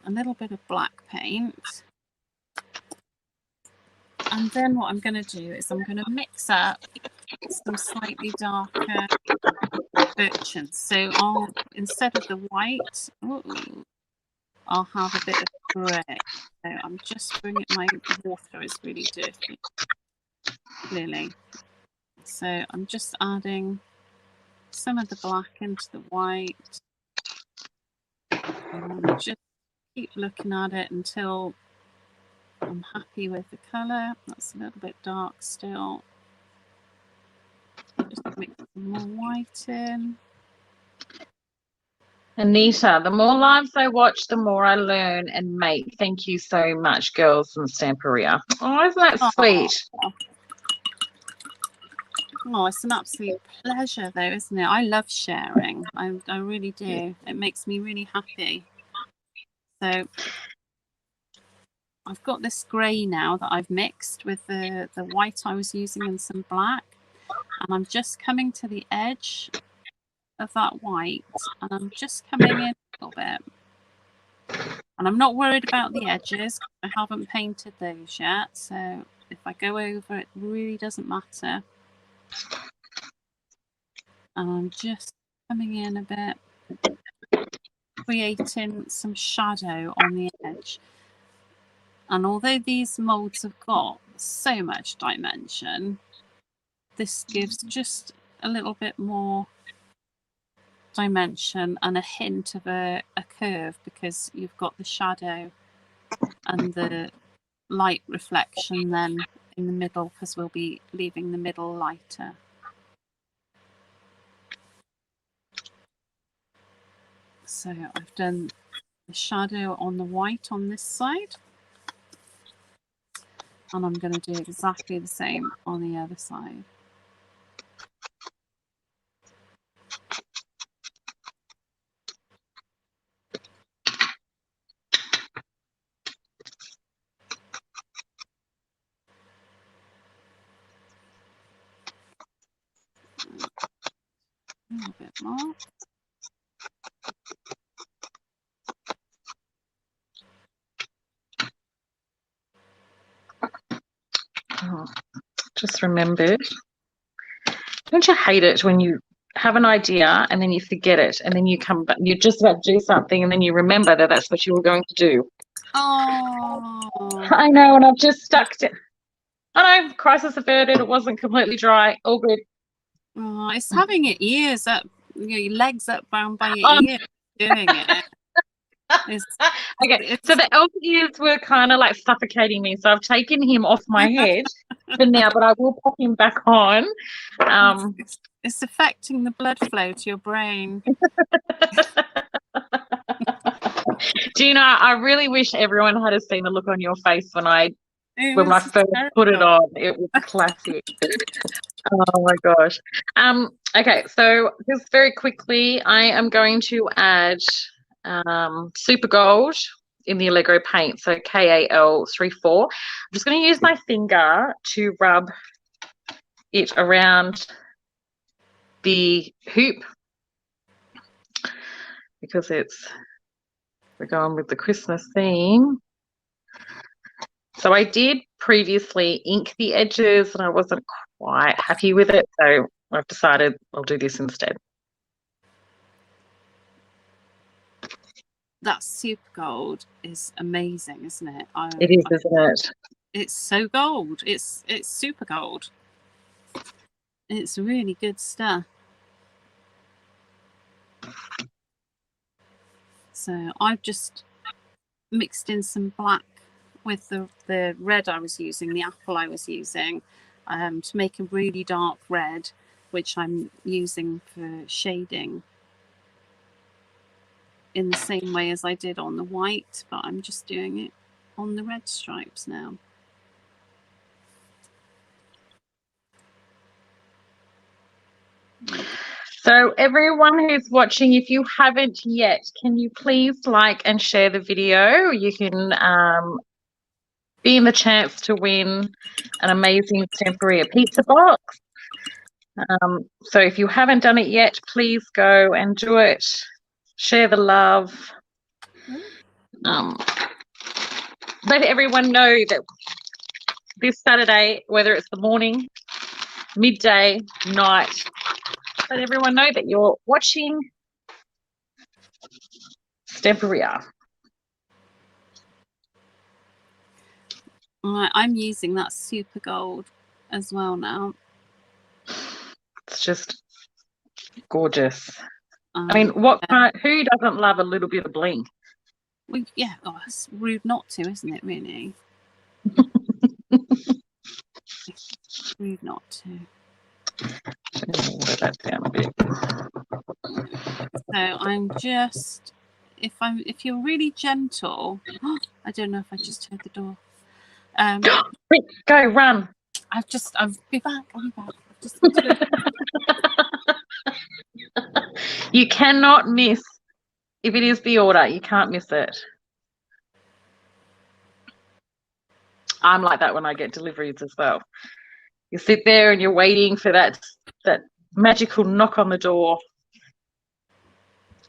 a little bit of black paint. And then what I'm going to do is I'm going to mix up some slightly darker birchens. So I'll, instead of the white, I'll have a bit of grey. So I'm just bringing, my water is really dirty, clearly. So I'm just adding some of the black into the white. And just keep looking at it until I'm happy with the colour. That's a little bit dark still. Just mix some more white in. Anita, the more lives I watch, the more I learn and make. Thank you so much, girls from Stamperia. Oh, isn't that sweet? Oh, it's an absolute pleasure, though, isn't it? I love sharing. I really do. It makes me really happy. So I've got this grey now that I've mixed with the white I was using and some black. And I'm just coming to the edge of that white, and I'm just coming in a little bit. And I'm not worried about the edges. I haven't painted those yet, so if I go over, it really doesn't matter. And I'm just coming in a bit, creating some shadow on the edge. And although these molds have got so much dimension, this gives just a little bit more dimension and a hint of a curve, because you've got the shadow and the light reflection then in the middle, because we'll be leaving the middle lighter. So I've done the shadow on the white on this side, and I'm going to do exactly the same on the other side. A little bit more. Oh, just remembered. Don't you hate it when you have an idea and then you forget it, and then you come back, you're just about to do something, and then you remember that that's what you were going to do? Oh, I know, and I've just stuck to. I know, crisis averted. It wasn't completely dry. All good. oh, it's having your ears up, your legs up bound by your Oh. ears doing it. Okay, so the elf ears were kind of like suffocating me, so I've taken him off my head for now, but I will pop him back on. It's affecting the blood flow to your brain. Gina, I really wish everyone had seen the look on your face when I first put it on. It was classic. Oh my gosh. Okay, so just very quickly, I am going to add Super Gold in the Allegro paint, so KAL34. I'm just going to use my finger to rub it around the hoop, because we're going with the Christmas theme. So I did previously ink the edges and I wasn't quite happy with it, so I've decided I'll do this instead. That Super Gold is amazing, isn't it? It is, isn't it? It's so gold. It's super gold. It's really good stuff. So I've just mixed in some black with the red I was using, the apple I was using, to make a really dark red, which I'm using for shading in the same way as I did on the white, but I'm just doing it on the red stripes now. So everyone who's watching, if you haven't yet, can you please like and share the video? You can be in the chance to win an amazing Stamperia pizza box. So if you haven't done it yet, please go and do it. Share the love. Let everyone know that this Saturday, whether it's the morning, midday, night, let everyone know that you're watching Stamperia. I'm using that Super Gold as well now. It's just gorgeous. I mean, who doesn't love a little bit of bling? Well, yeah, it's rude not to, isn't it, really? Rude not to. Water that down a bit. So I'm just, if you're really gentle, I don't know if I just heard the door. Quick, go, run. I'll be back. I'll be back. You cannot miss. If it is the order, you can't miss it. I'm like that when I get deliveries as well. You sit there and you're waiting for that magical knock on the door.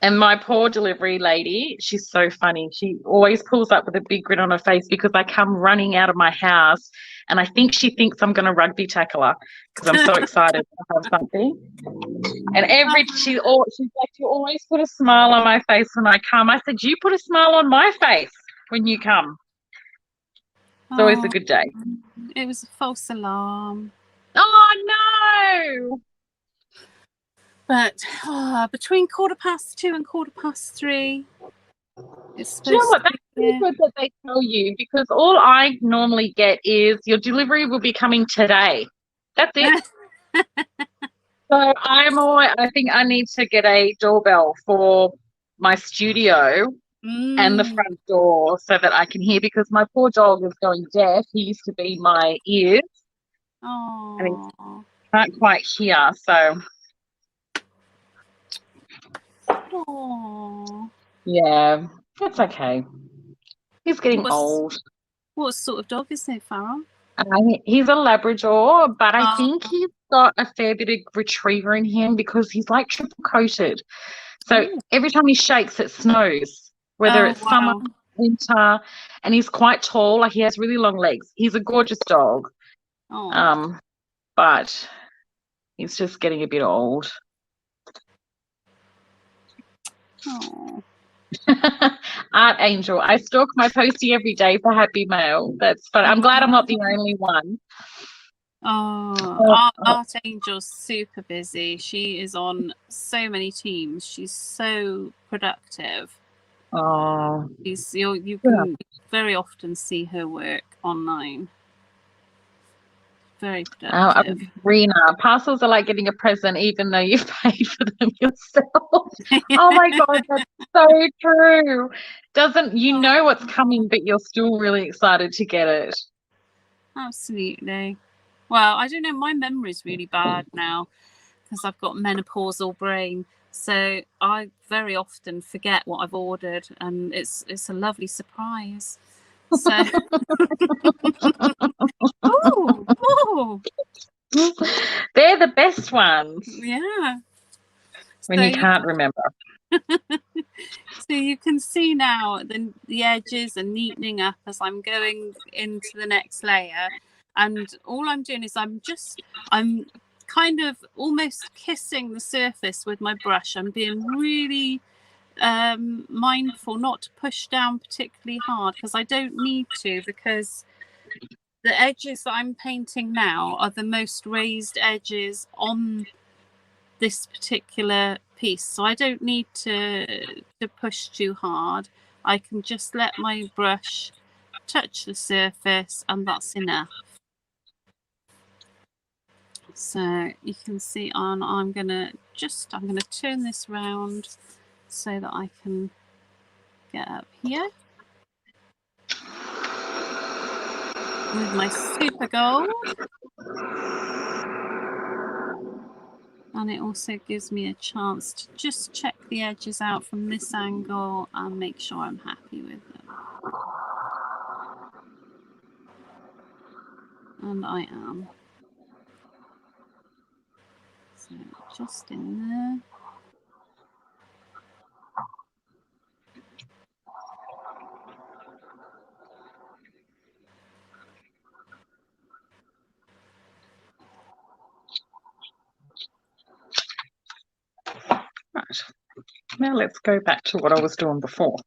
And my poor delivery lady, she's so funny. She always pulls up with a big grin on her face because I come running out of my house and I think she thinks I'm going to rugby tackle her because I'm so excited to have something. And she's like, you always put a smile on my face when I come. I said, you put a smile on my face when you come. It's always a good day. It was a false alarm. Oh, no. But between 2:15 and 3:15, it's supposed Do you know what? to That's really good that they tell you because all I normally get is your delivery will be coming today. That's it. So I think I need to get a doorbell for my studio and the front door so that I can hear because my poor dog is going deaf. He used to be my ears. Oh. And he can't quite hear, so. Oh. Yeah, that's okay. He's getting old. What sort of dog is it, Farrel? He's a Labrador, but I think he's got a fair bit of retriever in him because he's like triple coated. So every time he shakes, it snows, whether it's summer, winter, and he's quite tall. Like he has really long legs. He's a gorgeous dog. But he's just getting a bit old. Oh. Art Angel. I stalk my postie every day for Happy Mail. That's fun. I'm glad I'm not the only one. Art Angel's super busy. She is on so many teams. She's so productive. You can very often see her work online. Very productive. Rena, parcels are like getting a present even though you've paid for them yourself. Oh my God, that's so true. You know what's coming, but you're still really excited to get it. Absolutely. Well, I don't know, my memory's really bad now because I've got menopausal brain. So I very often forget what I've ordered and it's a lovely surprise. So they're the best ones. Yeah. When you can't remember. So you can see now the edges are neatening up as I'm going into the next layer. And all I'm doing is I'm kind of almost kissing the surface with my brush. I'm being really mindful not to push down particularly hard because I don't need to, because the edges that I'm painting now are the most raised edges on this particular piece, so I don't need to push too hard. I can just let my brush touch the surface and that's enough. So you can see I'm gonna turn this round so that I can get up here with my super gold. And it also gives me a chance to just check the edges out from this angle and make sure I'm happy with them. And I am. So just in there. Right. Now let's go back to what I was doing before.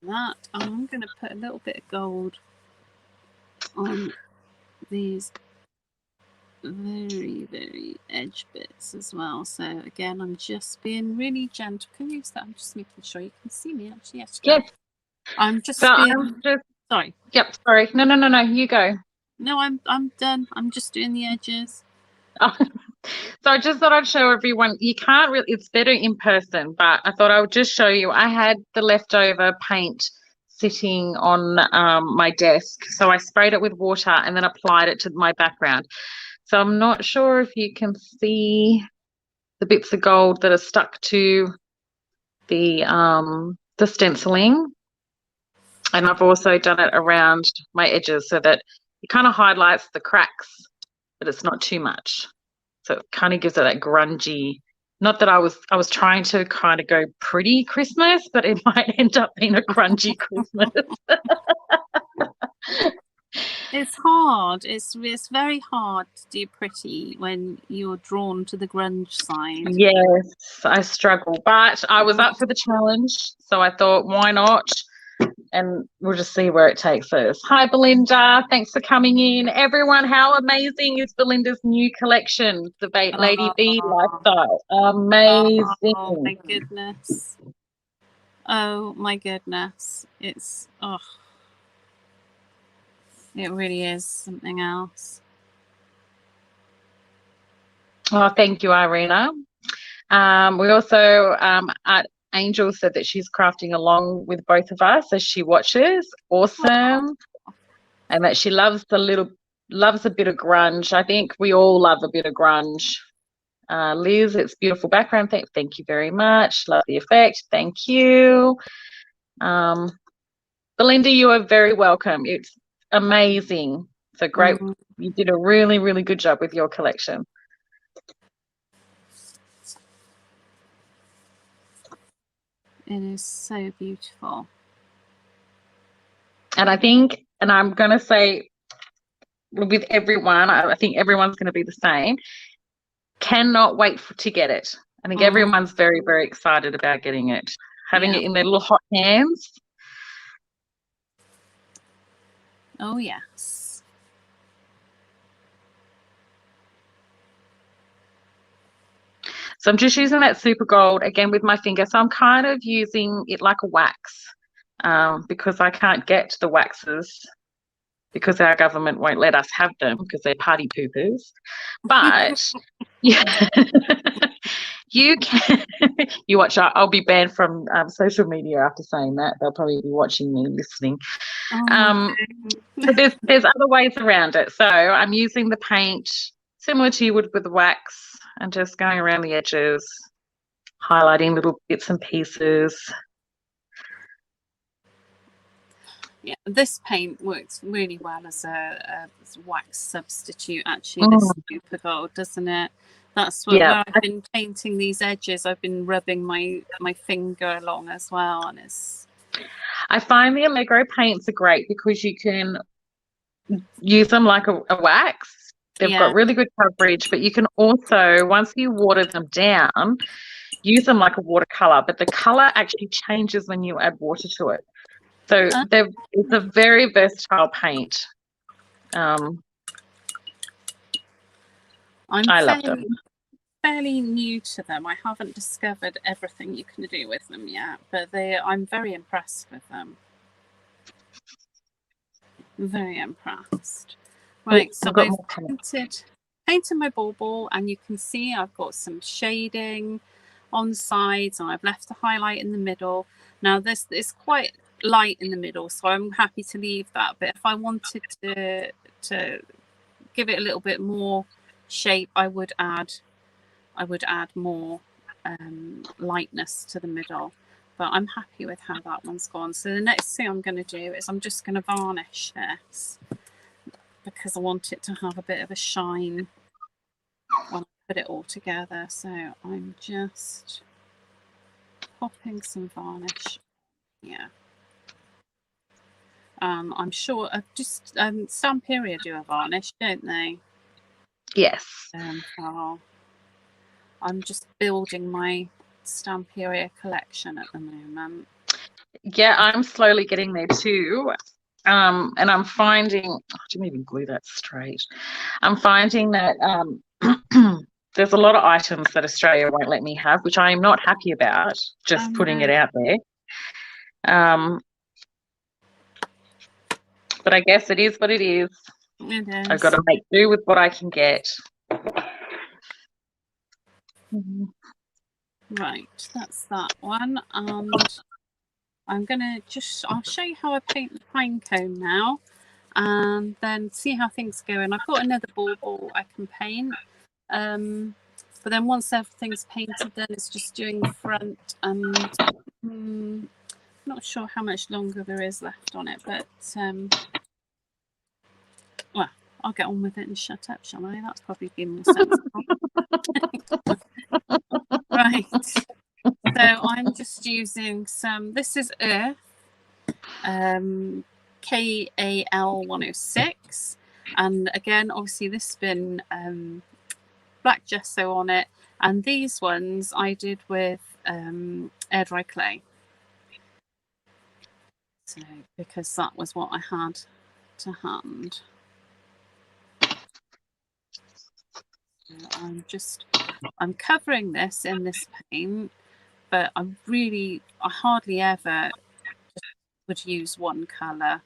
That I'm going to put a little bit of gold on these very, very edge bits as well. So again, I'm just being really gentle. Can you use that? I'm just making sure you can see me. Actually, yes. I'm just. Sorry. Yep. Sorry. No. You go. No, I'm done. I'm just doing the edges. So I just thought I'd show everyone. You can't really. It's better in person, but I thought I would just show you. I had the leftover paint sitting on my desk, so I sprayed it with water and then applied it to my background. So I'm not sure if you can see the bits of gold that are stuck to the stenciling, and I've also done it around my edges so that it kind of highlights the cracks, but it's not too much. So it kind of gives it that grungy. Not that I was trying to kind of go pretty Christmas, but it might end up being a grungy Christmas. It's hard. It's very hard to do pretty when you're drawn to the grunge side. Yes, I struggle, but I was up for the challenge, so I thought, why not? And we'll just see where it takes us. Hi, Belinda. Thanks for coming in. Everyone, how amazing is Belinda's new collection, the Lady B Lifestyle? Amazing. Oh, my goodness. Oh, my goodness. It's, oh, it really is something else. Oh, thank you, Irina. We also, Angel said that she's crafting along with both of us as she watches. Awesome. And that she loves a bit of grunge. I think we all love a bit of grunge. Liz, it's beautiful background. Thank you very much. Love the effect. Thank you. Belinda, you are very welcome. It's amazing. So great. You did a really, really good job with your collection. It is so beautiful. And I think, and I'm going to say with everyone, I think everyone's going to be the same. Cannot wait to get it. I think everyone's very, very excited about getting it, having it in their little hot hands. Oh, yes. So I'm just using that super gold again with my finger. So I'm kind of using it like a wax because I can't get the waxes because our government won't let us have them because they're party poopers. But yeah, you can. You watch. I'll be banned from social media after saying that. They'll probably be watching me, listening. But there's other ways around it. So I'm using the paint similar to you would with the wax and just going around the edges, highlighting little bits and pieces. Yeah, this paint works really well as a wax substitute, actually, this super gold, doesn't it? That's what where I've been painting these edges, I've been rubbing my finger along as well, and it's... I find the Allegro paints are great because you can use them like a wax. They've got really good coverage, but you can also, once you water them down, use them like a watercolor, but the color actually changes when you add water to it. So it's a very versatile paint. I love them. Fairly new to them. I haven't discovered everything you can do with them yet, but I'm very impressed with them. Very impressed. Right, so I've painted my bauble, and you can see I've got some shading on the sides, and I've left a highlight in the middle. Now this is quite light in the middle, so I'm happy to leave that. But if I wanted to give it a little bit more shape, I would add more lightness to the middle. But I'm happy with how that one's gone. So the next thing I'm going to do is I'm just going to varnish this because I want it to have a bit of a shine when I put it all together. So I'm just popping some varnish. Yeah. I'm sure just Stamperia do a varnish, don't they? Yes. I'm just building my Stamperia collection at the moment. Yeah, I'm slowly getting there too. And I'm finding, I didn't even glue that straight. I'm finding that there's a lot of items that Australia won't let me have, which I am not happy about, just putting it out there. But I guess it is what it is. It is. I've got to make do with what I can get. Right, that's that one. And I'm going to I'll show you how I paint the pine cone now, and then see how things go. And I've got another bauble I can paint. But then once everything's painted, then it's just doing the front. And I'm not sure how much longer there is left on it, but well, I'll get on with it and shut up, shall I? That's probably been more sensible. Right. So I'm just using some, this is Earth, KAL 106. And again, obviously this has been black gesso on it. And these ones I did with air dry clay. So, because that was what I had to hand. So I'm covering this in this paint, but I hardly ever would use one colour.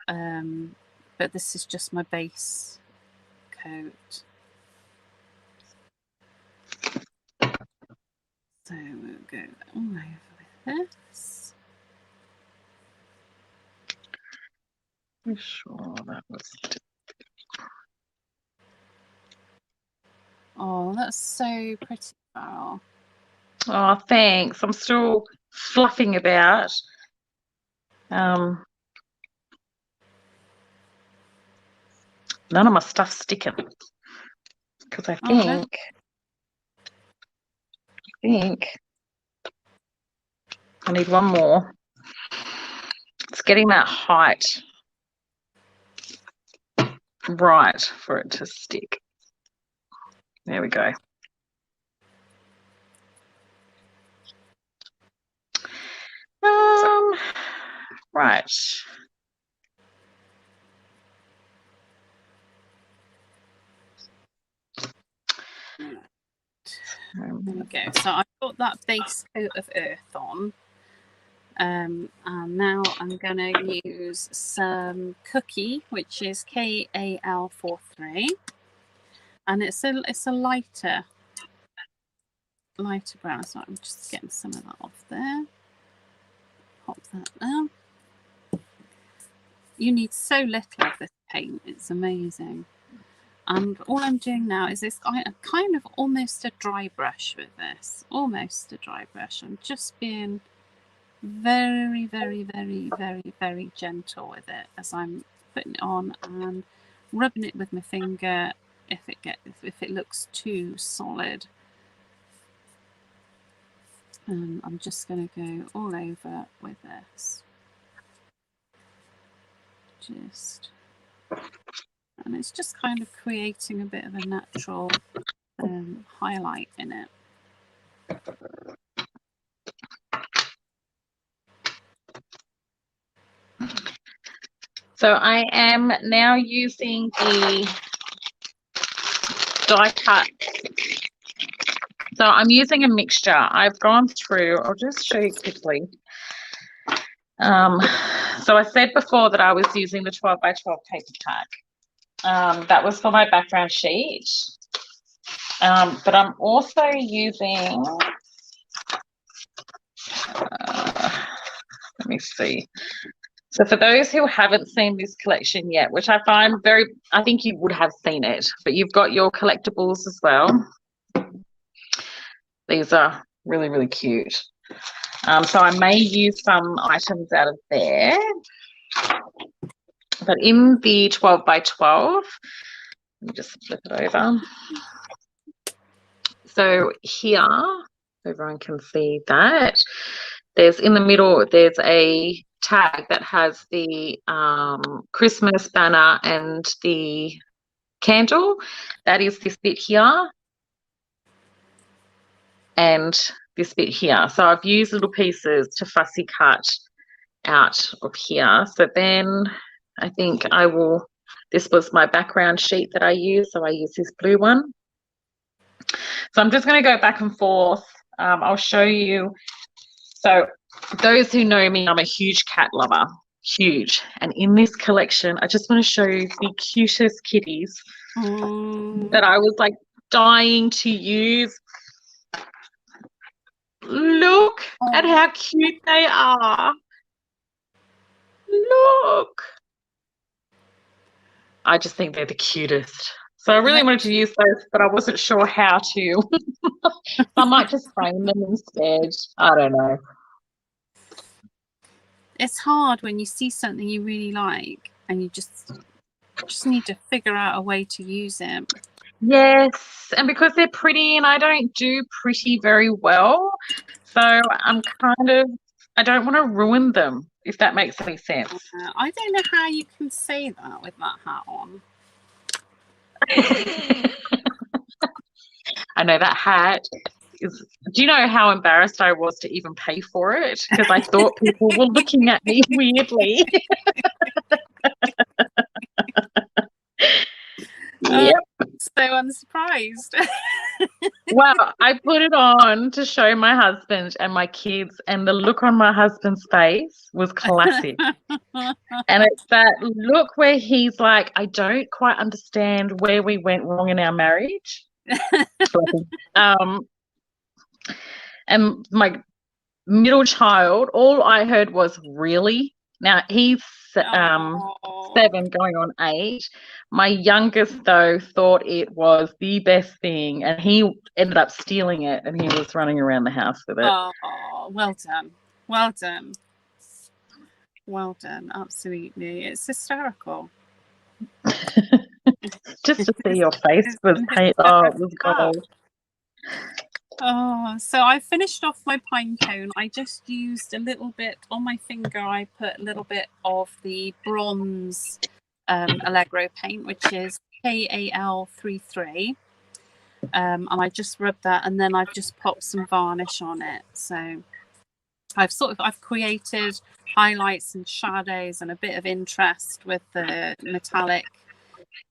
But this is just my base coat. So we'll go all over with this. I'm sure that was. Oh, that's so pretty, Farrel. Oh, thanks. I'm still fluffing about. None of my stuff's sticking because I think I need one more. It's getting that height right for it to stick. There we go. Right. There we go. So I've got that base coat of Earth on. And now I'm going to use some Cookie, which is KAL43. And it's a lighter brown. So I'm just getting some of that off there. Pop that down. You need so little of this paint, it's amazing. And all I'm doing now is this kind of almost a dry brush with this. Almost a dry brush. I'm just being very, very, very, very, very gentle with it as I'm putting it on and rubbing it with my finger if it looks too solid. And I'm just going to go all over with this. And it's just kind of creating a bit of a natural highlight in it. So I am now using the die cut. So I'm using a mixture. I've gone through, I'll just show you quickly. So I said before that I was using the 12 by 12 paper pack. That was for my background sheet. But I'm also using, let me see. So for those who haven't seen this collection yet, which I find I think you would have seen it, but you've got your collectibles as well. These are really, really cute. So I may use some items out of there. But in the 12 by 12, let me just flip it over. So here, everyone can see that. There's in the middle, there's a tag that has the Christmas banner and the candle. That is this bit here and this bit here. So I've used little pieces to fussy cut out of here. So then I think this was my background sheet that I used. So I used this blue one. So I'm just going to go back and forth. I'll show you. So those who know me, I'm a huge cat lover, huge. And in this collection, I just want to show you the cutest kitties that I was like dying to use. Look at how cute they are. Look. I just think they're the cutest. So I really wanted to use those, but I wasn't sure how to. I might just frame them instead. I don't know. It's hard when you see something you really like and you just need to figure out a way to use it. Yes, and because they're pretty and I don't do pretty very well, so I'm kind of, I don't want to ruin them, if that makes any sense. I don't know how you can say that with that hat on. I know that hat is. Do you know how embarrassed I was to even pay for it? Because I thought people were looking at me weirdly. Yep. So unsurprised. Well, I put it on to show my husband and my kids, and the look on my husband's face was classic. And it's that look where he's like, I don't quite understand where we went wrong in our marriage. And my middle child, all I heard was really. Now he's 7 going on 8. My youngest, though, thought it was the best thing, and he ended up stealing it, and he was running around the house with it. Oh, well done. Well done. Well done. Absolutely. It's hysterical. Just to see your face was paint. Oh, it was gold. Oh, so I finished off my pine cone. I just used a little bit on my finger. I put a little bit of the bronze Allegro paint, which is KAL33. And I just rubbed that, and then I've just popped some varnish on it. So I've created highlights and shadows and a bit of interest with the metallic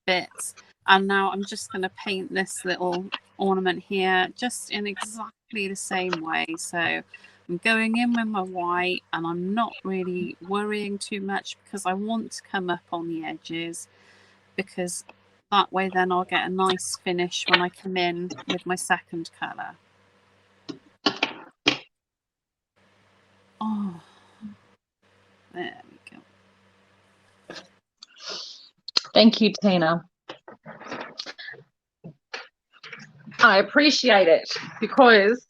bits. And now I'm just going to paint this little ornament here just in exactly the same way. So I'm going in with my white, and I'm not really worrying too much because I want to come up on the edges, because that way then I'll get a nice finish when I come in with my second colour. Oh, there we go. Thank you, Tina. I appreciate it because,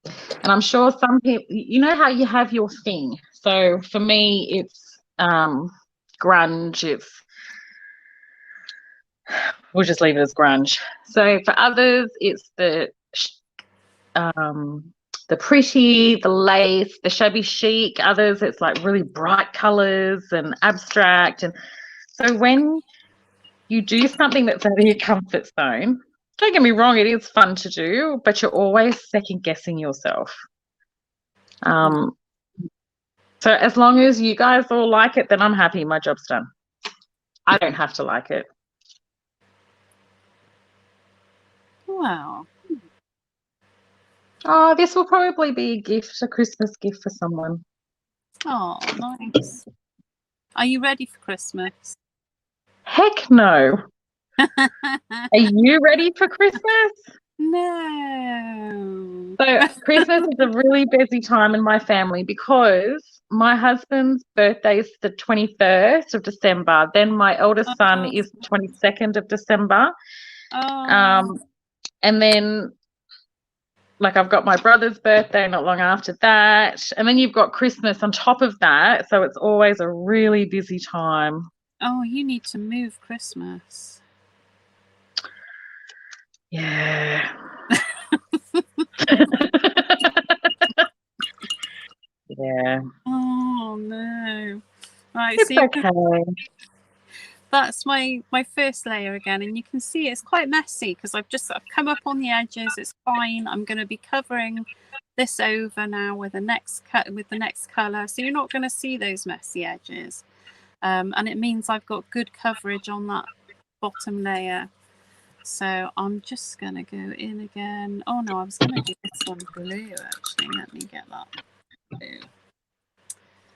and I'm sure some people, you know how you have your thing. So for me, it's grunge. We'll just leave it as grunge. So for others, it's the pretty, the lace, the shabby chic. Others, it's like really bright colors and abstract. And so when you do something that's out of your comfort zone, don't get me wrong, it is fun to do, but you're always second guessing yourself. So as long as you guys all like it, then I'm happy. My job's done. I don't have to like it. Wow. Oh, this will probably be a gift, a Christmas gift for someone. Oh, nice. Are you ready for Christmas? Heck no. Are you ready for Christmas? No. So Christmas is a really busy time in my family because my husband's birthday is the 21st of December. Then my eldest son is the 22nd of December. And then, like, I've got my brother's birthday not long after that. And then you've got Christmas on top of that. So it's always a really busy time. Oh, you need to move Christmas. Yeah. Yeah. Oh no. Right, it's okay. That's my first layer again, and you can see it's quite messy because I've come up on the edges. It's fine. I'm going to be covering this over now with the next color, so you're not going to see those messy edges, and it means I've got good coverage on that bottom layer. So I'm just going to go in again. Oh no, I was going to do this one blue actually. Let me get that blue.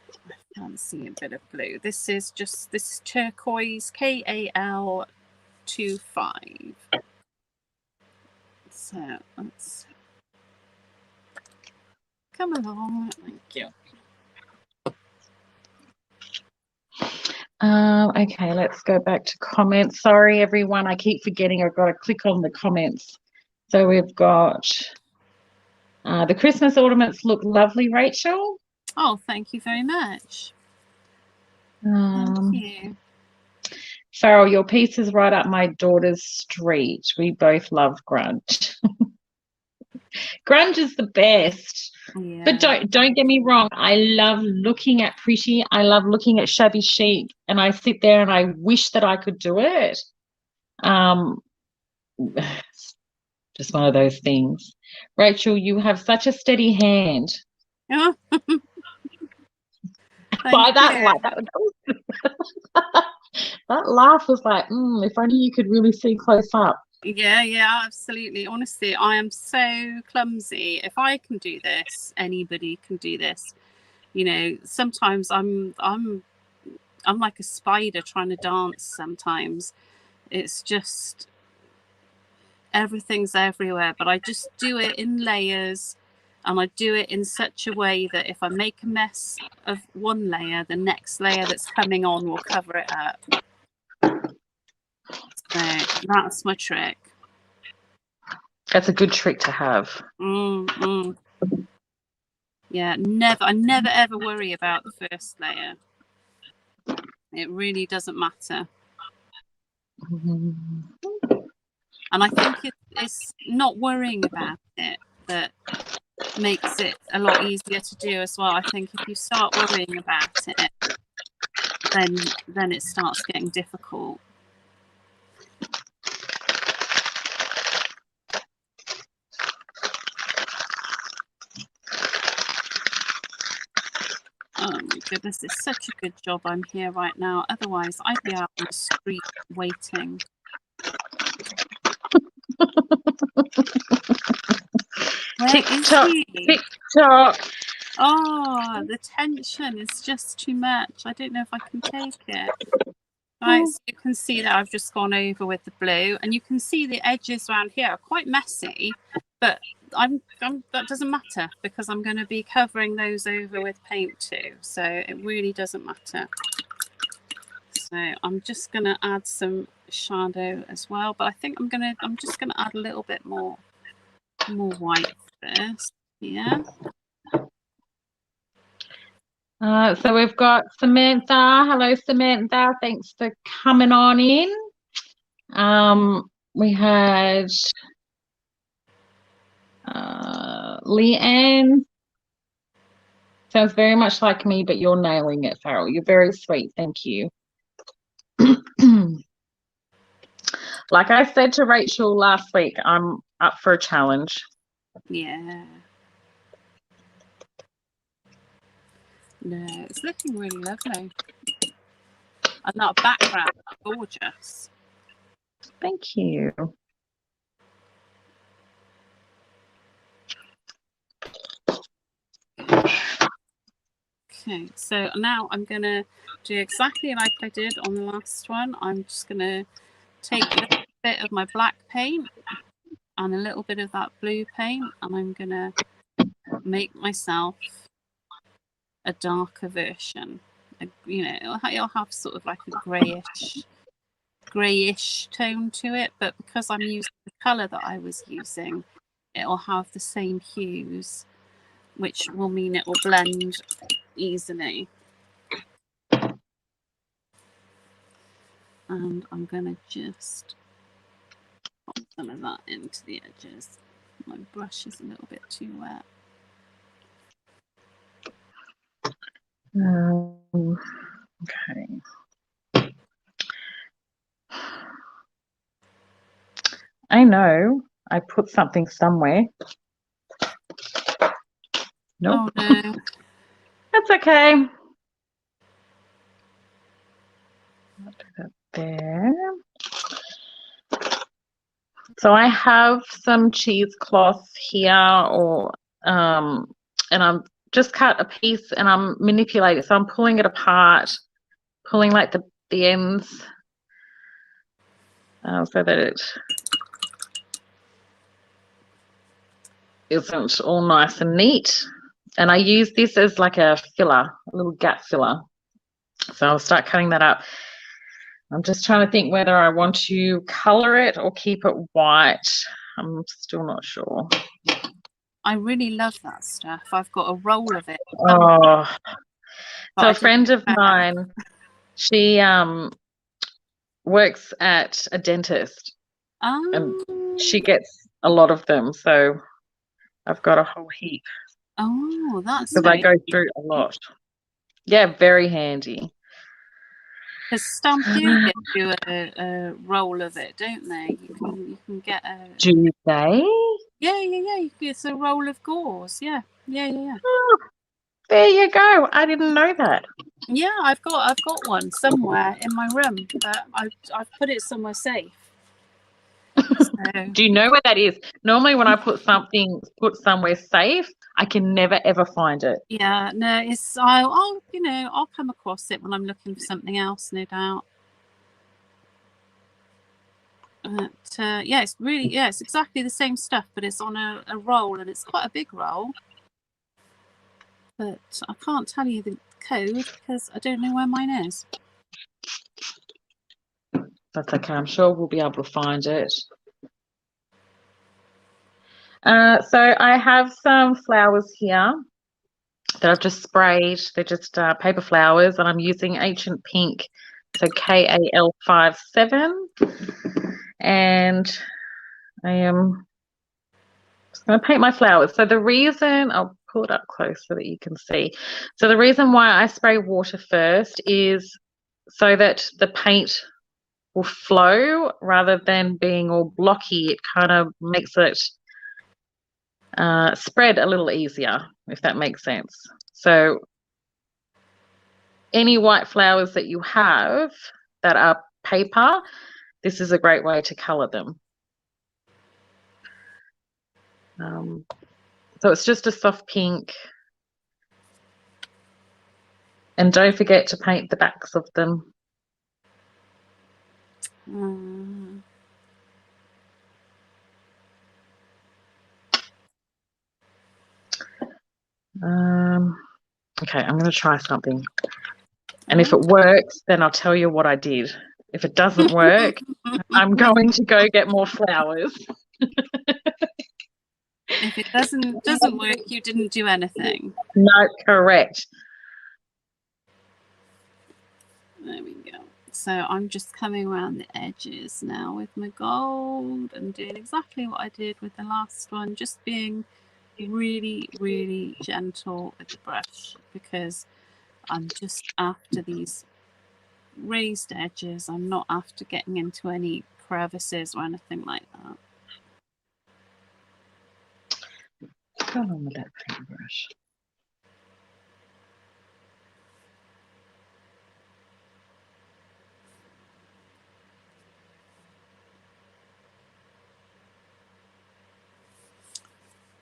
I can't see a bit of blue. This is turquoise, KAL25. So let's come along. Thank you. Okay, let's go back to comments. Sorry, everyone. I keep forgetting I've got to click on the comments. So we've got the Christmas ornaments look lovely, Rachel. Oh, thank you very much. Thank you. Farrel, your piece is right up my daughter's street. We both love grunge. Grunge is the best. Yeah. But don't get me wrong. I love looking at pretty. I love looking at shabby chic, and I sit there and I wish that I could do it. Just one of those things. Rachel, you have such a steady hand. Yeah. By that, that laugh was like, if only you could really see close up. Yeah, absolutely. Honestly, I am so clumsy. If I can do this, anybody can do this. You know, sometimes I'm like a spider trying to dance sometimes. It's just everything's everywhere, but I just do it in layers, and I do it in such a way that if I make a mess of one layer, the next layer that's coming on will cover it up. So that's my trick. That's a good trick to have. Yeah, I never ever worry about the first layer. It really doesn't matter. And I think it's not worrying about it that makes it a lot easier to do as well. I think if you start worrying about it, then it starts getting difficult. Oh my goodness, it's such a good job I'm here right now. Otherwise, I'd be out on the street waiting. TikTok. Oh, the tension is just too much. I don't know if I can take it. Right, so you can see that I've just gone over with the blue, and you can see the edges around here are quite messy, but that doesn't matter because I'm going to be covering those over with paint too, so it really doesn't matter. So I'm just going to add some shadow as well, but I think I'm just going to add a little bit more white first. Yeah. So we've got Samantha. Hello, Samantha. Thanks for coming on in. We had Leanne. Sounds very much like me, but you're nailing it, Farrel. You're very sweet. Thank you. Like I said to Rachel last week, I'm up for a challenge. Yeah. No, it's looking really lovely. And that background is gorgeous. Thank you. Okay, so now I'm going to do exactly like I did on the last one. I'm just going to take a little bit of my black paint and a little bit of that blue paint, and I'm going to make myself a darker version. You know, it'll have sort of like a grayish tone to it, but because I'm using the color that I was using, it'll have the same hues, which will mean it will blend easily. And I'm going to just pop some of that into the edges. My brush is a little bit too wet. Okay. I know I put something somewhere. Nope. Oh no. That's okay. I'll do that there. So I have some cheesecloth here, and I'm just cut a piece and I'm manipulating. So I'm pulling it apart, pulling like the ends, so that it isn't all nice and neat. And I use this as like a filler, a little gap filler. So I'll start cutting that up. I'm just trying to think whether I want to color it or keep it white. I'm still not sure. I really love that stuff. I've got a roll of it. Oh, so a friend of mine, she works at a dentist, and Oh, she gets a lot of them. So I've got a whole heap oh, that's because I very go through a lot. Yeah, very handy. because Stamperia do a roll of it, don't they? You can get a Do they? yeah. It's a roll of gauze. Yeah. Oh, there you go. I didn't know that. Yeah, I've got one somewhere in my room, but I've put it somewhere safe. So, Do you know where that is? Normally when I put somewhere safe, I can never ever find it. yeah, no, it's I'll come across it when I'm looking for something else, no doubt. But it's exactly the same stuff, but it's on a roll, and it's quite a big roll. But I can't tell you the code because I don't know where mine is. That's okay. I'm sure we'll be able to find it. So I have some flowers here that I've just sprayed. They're just paper flowers, and I'm using Ancient Pink, so KAL57. And I am just going to paint my flowers. So the reason, I'll pull it up close so that you can see. So the reason why I spray water first is so that the paint will flow rather than being all blocky. It kind of makes it spread a little easier, if that makes sense. So any white flowers that you have that are paper, this is a great way to colour them. So it's just a soft pink. And don't forget to paint the backs of them. Okay, I'm going to try something. And if it works, then I'll tell you what I did. If it doesn't work, I'm going to go get more flowers. If it doesn't work, you didn't do anything. No, correct. There we go. So I'm just coming around the edges now with my gold and doing exactly what I did with the last one, just being really, really gentle with the brush because I'm just after these raised edges. I'm not after getting into any crevices or anything like that. What's going on with that paintbrush?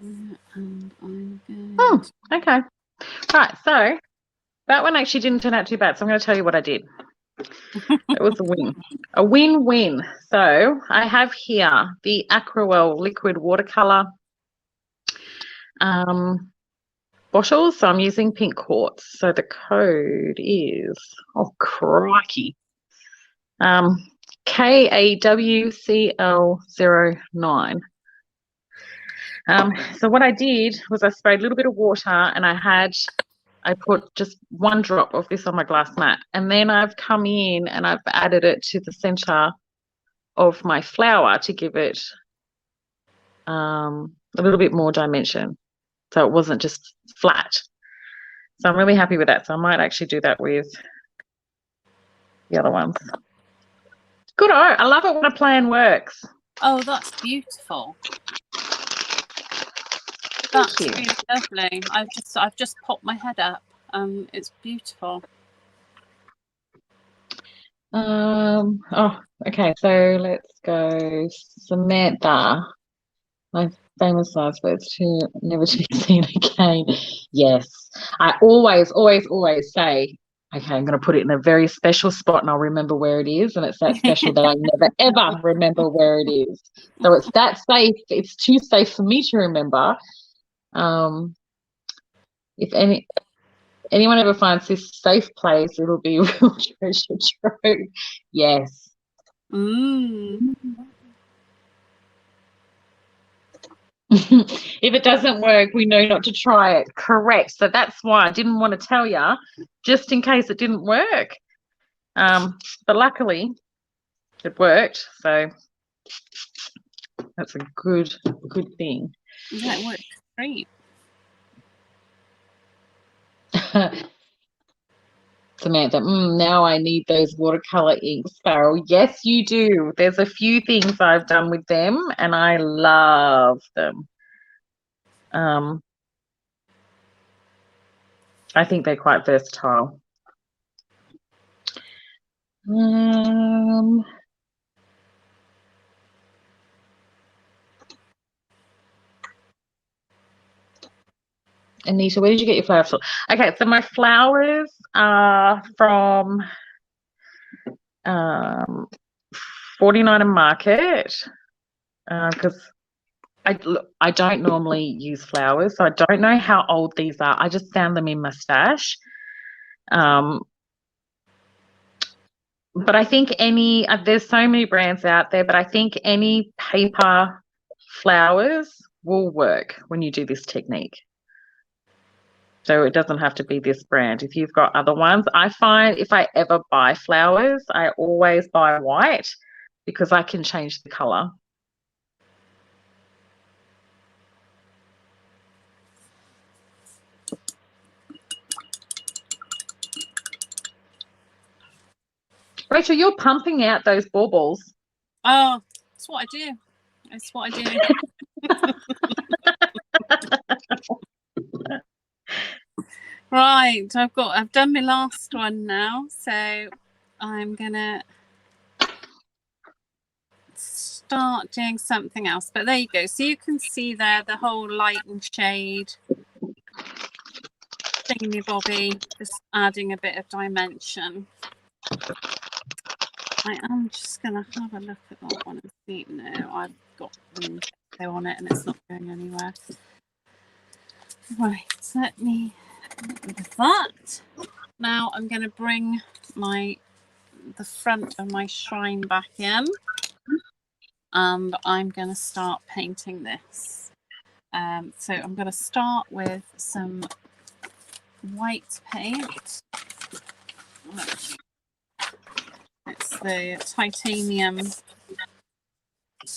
And I'm going. Oh, okay. Right, so that one actually didn't turn out too bad. So I'm going to tell you what I did. It was a win. A win-win. So I have here the Aquarel liquid watercolor bottles. So I'm using pink quartz. So the code is, oh crikey, KAWCL09. So what I did was I sprayed a little bit of water and I put just one drop of this on my glass mat, and then I've come in and I've added it to the center of my flower to give it a little bit more dimension, so it wasn't just flat. So I'm really happy with that. So I might actually do that with the other ones. Good. I love it when a plan works. Oh, that's beautiful. That's really lovely. I've just popped my head up. It's beautiful. Oh, okay. So let's go Samantha. My famous last words to never to be seen again. Yes. I always say, okay, I'm going to put it in a very special spot and I'll remember where it is. And it's that special that I never, ever remember where it is. So it's that safe. It's too safe for me to remember. If anyone ever finds this safe place, it'll be a real treasure trove. Yes. If it doesn't work, we know not to try it. Correct. So that's why I didn't want to tell you, just in case it didn't work. But luckily, it worked. So that's a good thing. Yeah, it worked great. Samantha, now I need those watercolor inks, Farrel. Yes, you do. There's a few things I've done with them, and I love them. I think they're quite versatile. Anita, where did you get your flowers from? Okay, so my flowers are from 49 Market, because I don't normally use flowers, so I don't know how old these are. I just found them in my stash. But I think there's so many brands out there, but I think any paper flowers will work when you do this technique. So it doesn't have to be this brand. If you've got other ones, I find if I ever buy flowers, I always buy white because I can change the color. Rachel, you're pumping out those baubles. Oh, that's what I do. That's what I do. Right, I've done my last one now, so I'm gonna start doing something else. But there you go. So you can see there the whole light and shade thingy-bobby, just adding a bit of dimension. I am just gonna have a look at that one and see. No, I've got them on it and it's not going anywhere. Right, let me get rid of that. Now I'm going to bring the front of my shrine back in, and I'm going to start painting this. So I'm going to start with some white paint. It's the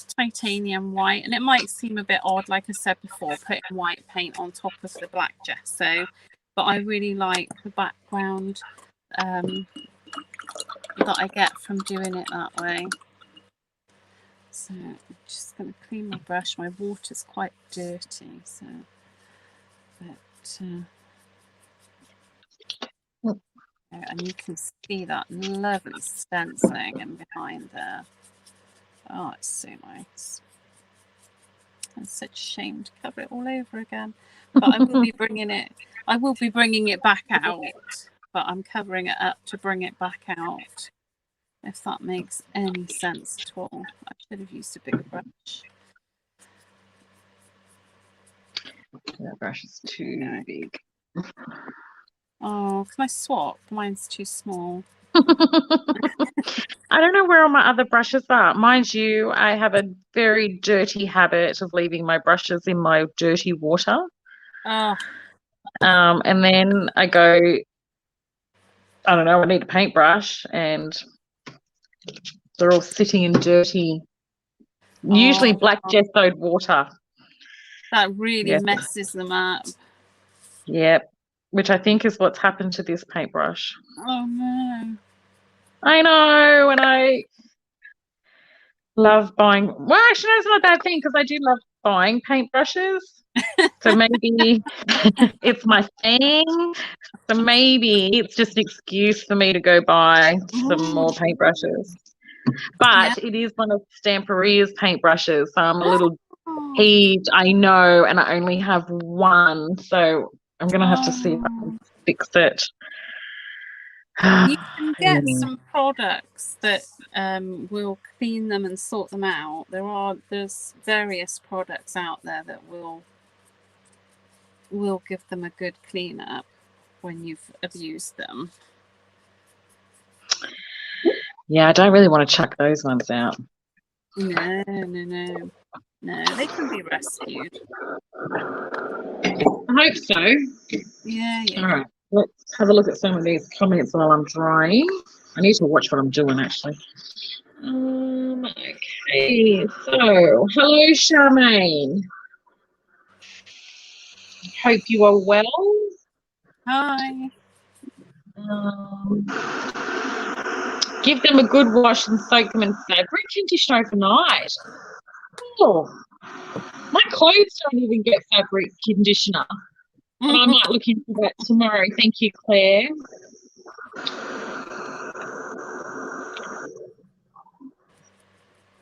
titanium white, and it might seem a bit odd, like I said before, putting white paint on top of the black gesso, but I really like the background that I get from doing it that way. So I'm just going to clean my brush. My water's quite dirty, so and you can see that lovely stenciling in behind there. Oh, it's so nice. It's such a shame to cover it all over again. But I will be bringing it back out. But I'm covering it up to bring it back out, if that makes any sense at all. I should have used a bigger brush. That brush is too big. Oh, can I swap? Mine's too small. I don't know where all my other brushes are. Mind you, I have a very dirty habit of leaving my brushes in my dirty water. Oh. And then I go, I don't know, I need a paintbrush, and they're all sitting in dirty, usually black gessoed water. That really messes them up. Yep. Which I think is what's happened to this paintbrush. Oh no. I know, and I love buying. Well, actually, no, it's not a bad thing because I do love buying paintbrushes. So maybe it's my thing. So maybe it's just an excuse for me to go buy some more paintbrushes. But it is one of Stamperia's paintbrushes, so I'm a little peeved. I know, and I only have one, so I'm going to have to see if I can fix it. You can get some products that will clean them and sort them out. There's various products out there that will give them a good clean up when you've abused them. Yeah, I don't really want to chuck those ones out. No, they can be rescued. I hope so. Yeah. All right, let's have a look at some of these comments while I'm drying. I need to watch what I'm doing, actually. Okay, so hello, Charmaine. Hope you are well. Hi. Give them a good wash and soak them in fabric conditioner overnight. Oh, my clothes don't even get fabric conditioner, but I might look into that tomorrow. Thank you, Claire.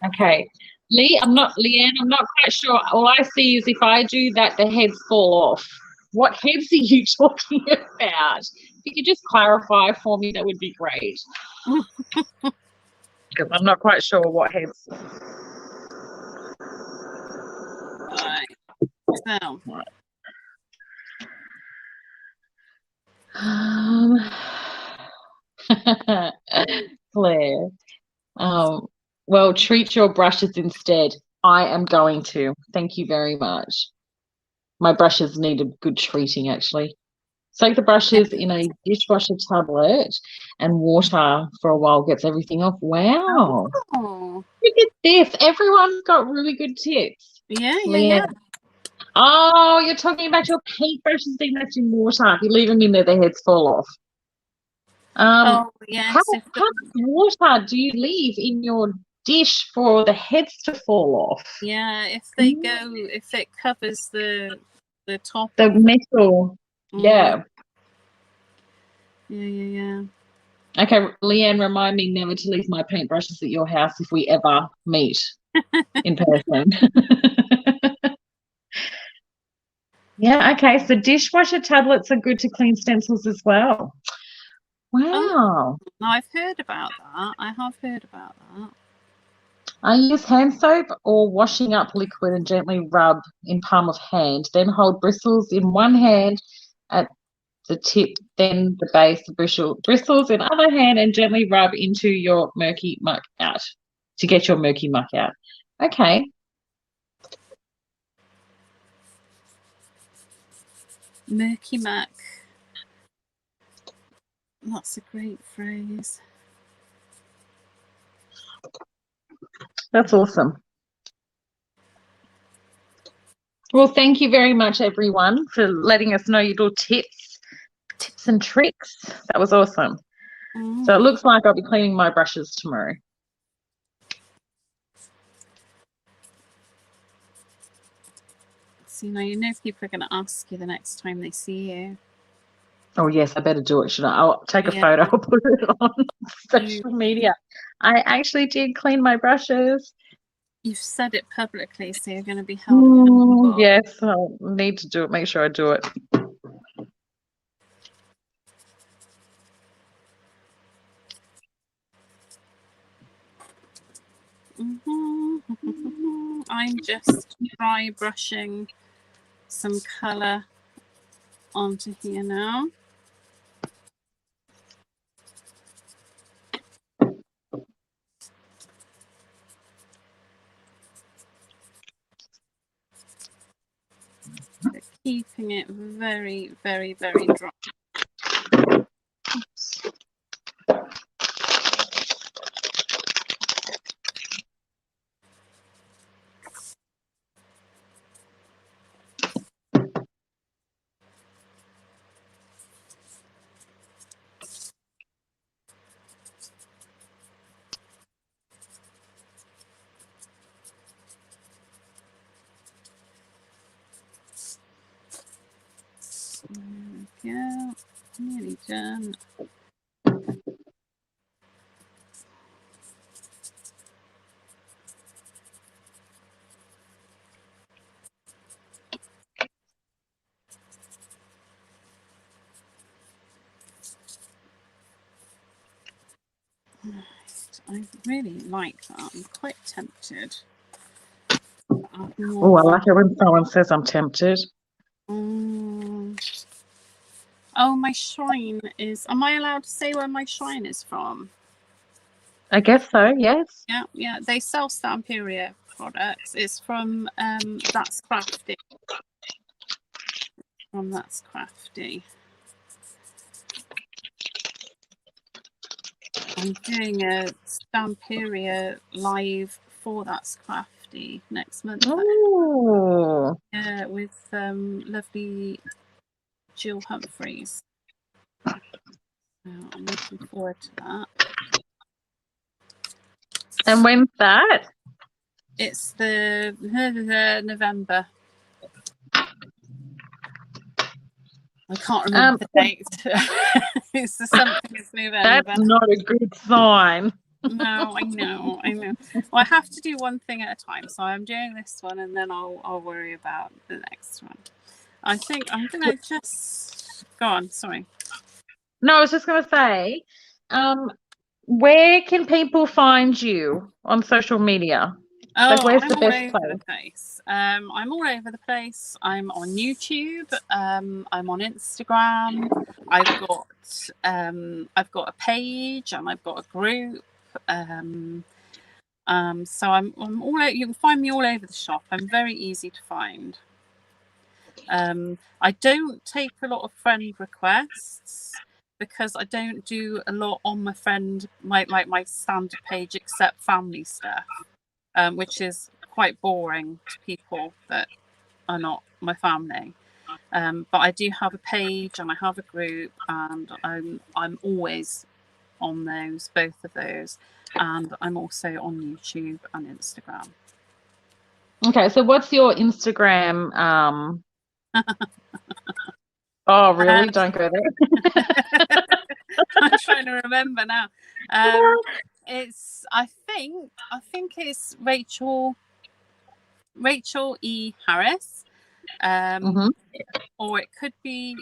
Okay. Leanne, I'm not quite sure. All I see is if I do that, the heads fall off. What heads are you talking about? If you could just clarify for me, that would be great. Because I'm not quite sure what heads. Right. So. Claire. Well, treat your brushes instead. I am going to. Thank you very much. My brushes need a good treating, actually. Soak the brushes in a dishwasher tablet and water for a while gets everything off. Wow. Oh. Look at this. Everyone's got really good tips. Yeah. Oh, you're talking about your paintbrushes being left in water. If you leave them in there, their heads fall off. Oh, yes. How much water do you leave in your dish for the heads to fall off? Yeah, if it covers the top. The metal. Yeah. Yeah. Okay, Leanne, remind me never to leave my paintbrushes at your house if we ever meet in person. Yeah, okay. So dishwasher tablets are good to clean stencils as well. Wow. Oh, I've heard about that. I have heard about that. I use hand soap or washing up liquid and gently rub in palm of hand. Then hold bristles in one hand at the tip, then the base, the bristles in other hand, and gently rub into your murky muck out to get your murky muck out. Okay. Murky muck. That's a great phrase. That's awesome. Well, thank you very much, everyone, for letting us know your little tips and tricks. That was awesome. So it looks like I'll be cleaning my brushes tomorrow. So, you know people are going to ask you the next time they see you. Oh, yes, I better do it, should I? I'll take a photo, I'll put it on social media. I actually did clean my brushes. You've said it publicly, so you're going to be held accountable. Yes, I'll need to do it, make sure I do it. I'm just dry brushing some colour onto here now. But keeping it very, very, very dry. There we go, nearly done. I really like that. I'm quite tempted. Oh, I like it when someone says I'm tempted. Oh, my shrine is... Am I allowed to say where my shrine is from? I guess so, yes. Yeah. They sell Stamperia products. It's from That's Crafty. I'm doing a Stamperia live for That's Crafty next month. Oh. Yeah, with lovely Jill Humphreys. So I'm looking forward to that. And when's that? It's the November. I can't remember the date. It's something. It's November. That's not a good sign. No, I know. Well, I have to do one thing at a time, so I'm doing this one, and then I'll worry about the next one. I think I'm gonna just go on. Sorry. No, I was just gonna say, where can people find you on social media? Oh, Like, where's I'm the all best over place? the place. I'm all over the place. I'm on YouTube. I'm on Instagram. I've got a page and I've got a group. So I'm all over, you can find me all over the shop. I'm very easy to find. I don't take a lot of friend requests because I don't do a lot on my my standard page except family stuff, which is quite boring to people that are not my family. But I do have a page and I have a group, and I'm always on those, both of those, and I'm also on YouTube and Instagram. Okay, so what's your Instagram? Oh, really? Don't go there. I'm trying to remember now. It's I think it's Rachel E. Harris, or it could be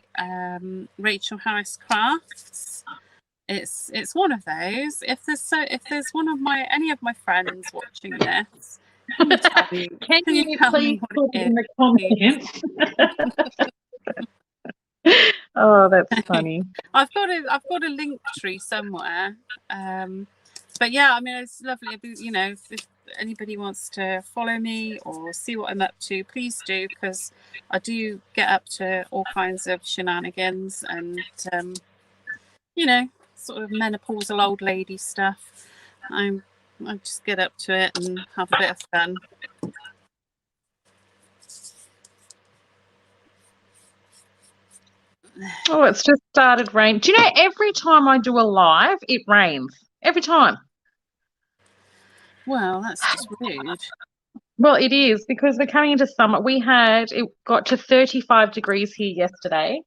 Rachel Harris Crafts. It's one of those. If there's any of my friends watching this, can you tell me? Can you please put it in the comments? Oh, that's funny. I've got a link tree somewhere. But yeah, I mean, it's lovely. You know, if anybody wants to follow me or see what I'm up to, please do, because I do get up to all kinds of shenanigans and you know, sort of menopausal old lady stuff. I just get up to it and have a bit of fun. Oh, it's just started raining. Do you know, every time I do a live, it rains. Every time. Well, that's just rude. Well, it is, because we're coming into summer. It got to 35 degrees here yesterday.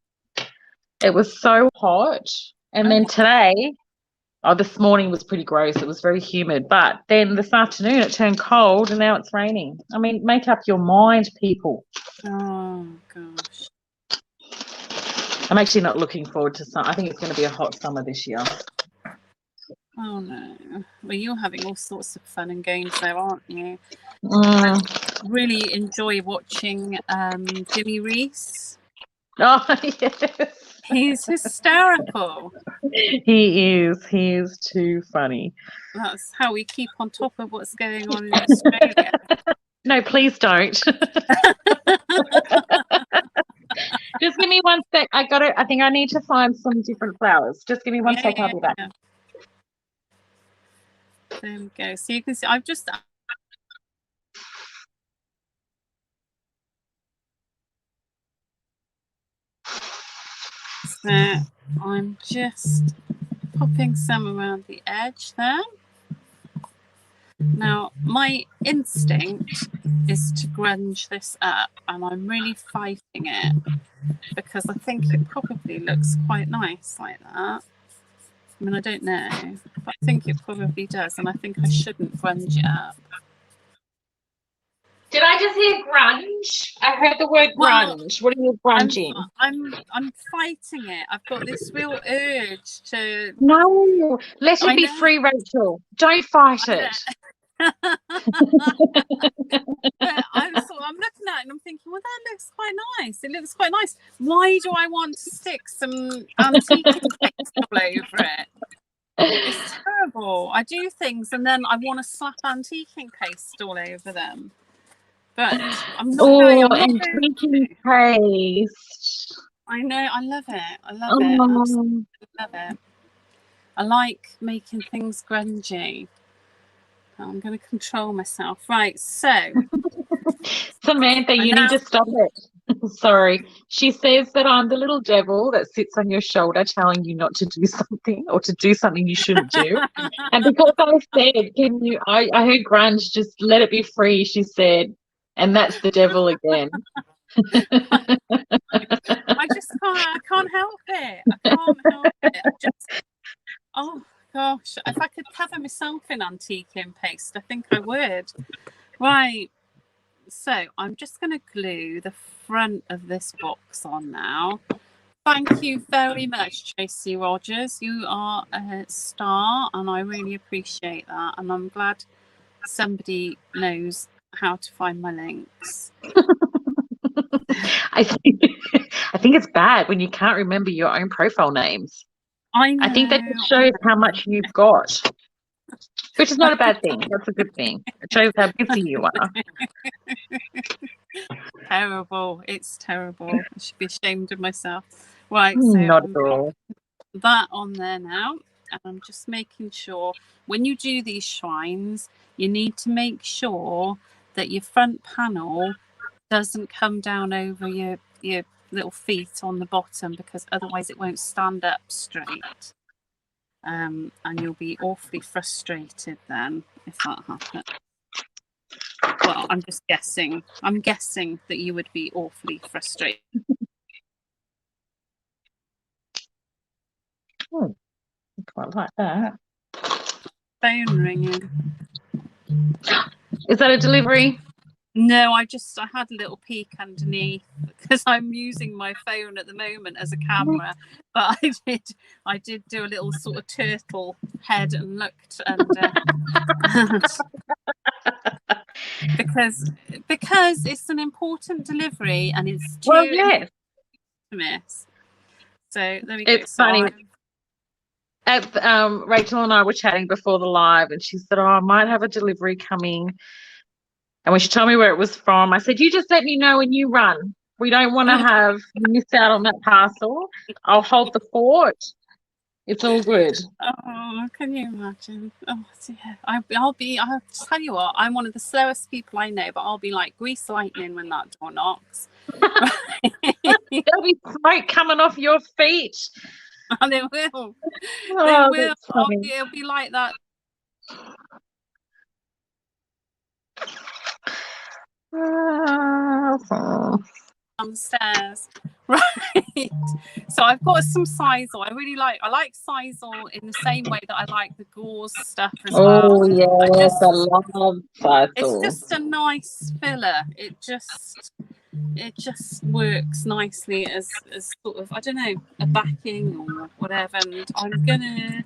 It was so hot. And then today, this morning was pretty gross. It was very humid. But then this afternoon it turned cold and now it's raining. I mean, make up your mind, people. Oh, gosh. I'm actually not looking forward to summer. I think it's going to be a hot summer this year. Oh, no. Well, you're having all sorts of fun and games there, aren't you? I really enjoy watching Jimmy Reese. Oh, yes. He's hysterical. He is too funny. That's how we keep on top of what's going on in Australia. No, please don't. Just give me one sec. I think I need to find some different flowers. Just give me one sec. I'll be back. There we go. So you can see I'm just popping some around the edge there. Now, my instinct is to grunge this up, and I'm really fighting it because I think it probably looks quite nice like that. I mean, I don't know, but I think it probably does, and I think I shouldn't grunge it up. Did I just hear grunge? I heard the word grunge. What are you grunging? I'm fighting it. I've got this real urge to. No, let it be free, Rachel. Don't fight it. But I'm looking at it and I'm thinking, well, that looks quite nice. It looks quite nice. Why do I want to stick some antique paste all over it? It's terrible. I do things and then I want to slap antiquing paste all over them. But I'm not going. Antiquing paste. I know. I love it. I love it. I love it. I like making things grungy. I'm going to control myself. Right, so Samantha, you need to stop it. Sorry. She says that I'm the little devil that sits on your shoulder telling you not to do something or to do something you shouldn't do. And because I said, I heard grunge, just let it be free, she said, and that's the devil again. I can't help it. I can't help it. Oh gosh, if I could cover myself in antique paste, I think I would. Right. So I'm just going to glue the front of this box on now. Thank you very much, Tracy Rogers. You are a star, and I really appreciate that. And I'm glad somebody knows how to find my links. I think it's bad when you can't remember your own profile names. I know. I think that just shows how much you've got, which is not a bad thing. That's a good thing. It shows how busy you are. Terrible. It's terrible. I should be ashamed of myself. Right, so not at all. That on there now. And I'm just making sure when you do these shrines, you need to make sure that your front panel doesn't come down over your little feet on the bottom, because otherwise it won't stand up straight. And you'll be awfully frustrated then if that happens. Well, I'm just guessing. I'm guessing that you would be awfully frustrated. Oh, I quite like that. Phone ringing. Is that a delivery? No, I had a little peek underneath because I'm using my phone at the moment as a camera, but I did do a little sort of turtle head and looked, and because it's an important delivery and it's too important to miss. So there we go. It's funny. Rachel and I were chatting before the live, and she said, "Oh, I might have a delivery coming." And when she told me where it was from, I said, "You just let me know when you run. We don't want to have you miss out on that parcel. I'll hold the fort. It's all good." Oh, can you imagine? Oh, yeah. I'll tell you what, I'm one of the slowest people I know, but I'll be like grease lightning when that door knocks. There'll be smoke coming off your feet. And it will. Oh, they will. It'll be like that. Downstairs. Right. So I've got some sisal. I like sisal in the same way that I like the gauze stuff as well. Oh yeah, I love sisal. It's just a nice filler. It just works nicely as sort of, I don't know, a backing or whatever. And I'm gonna,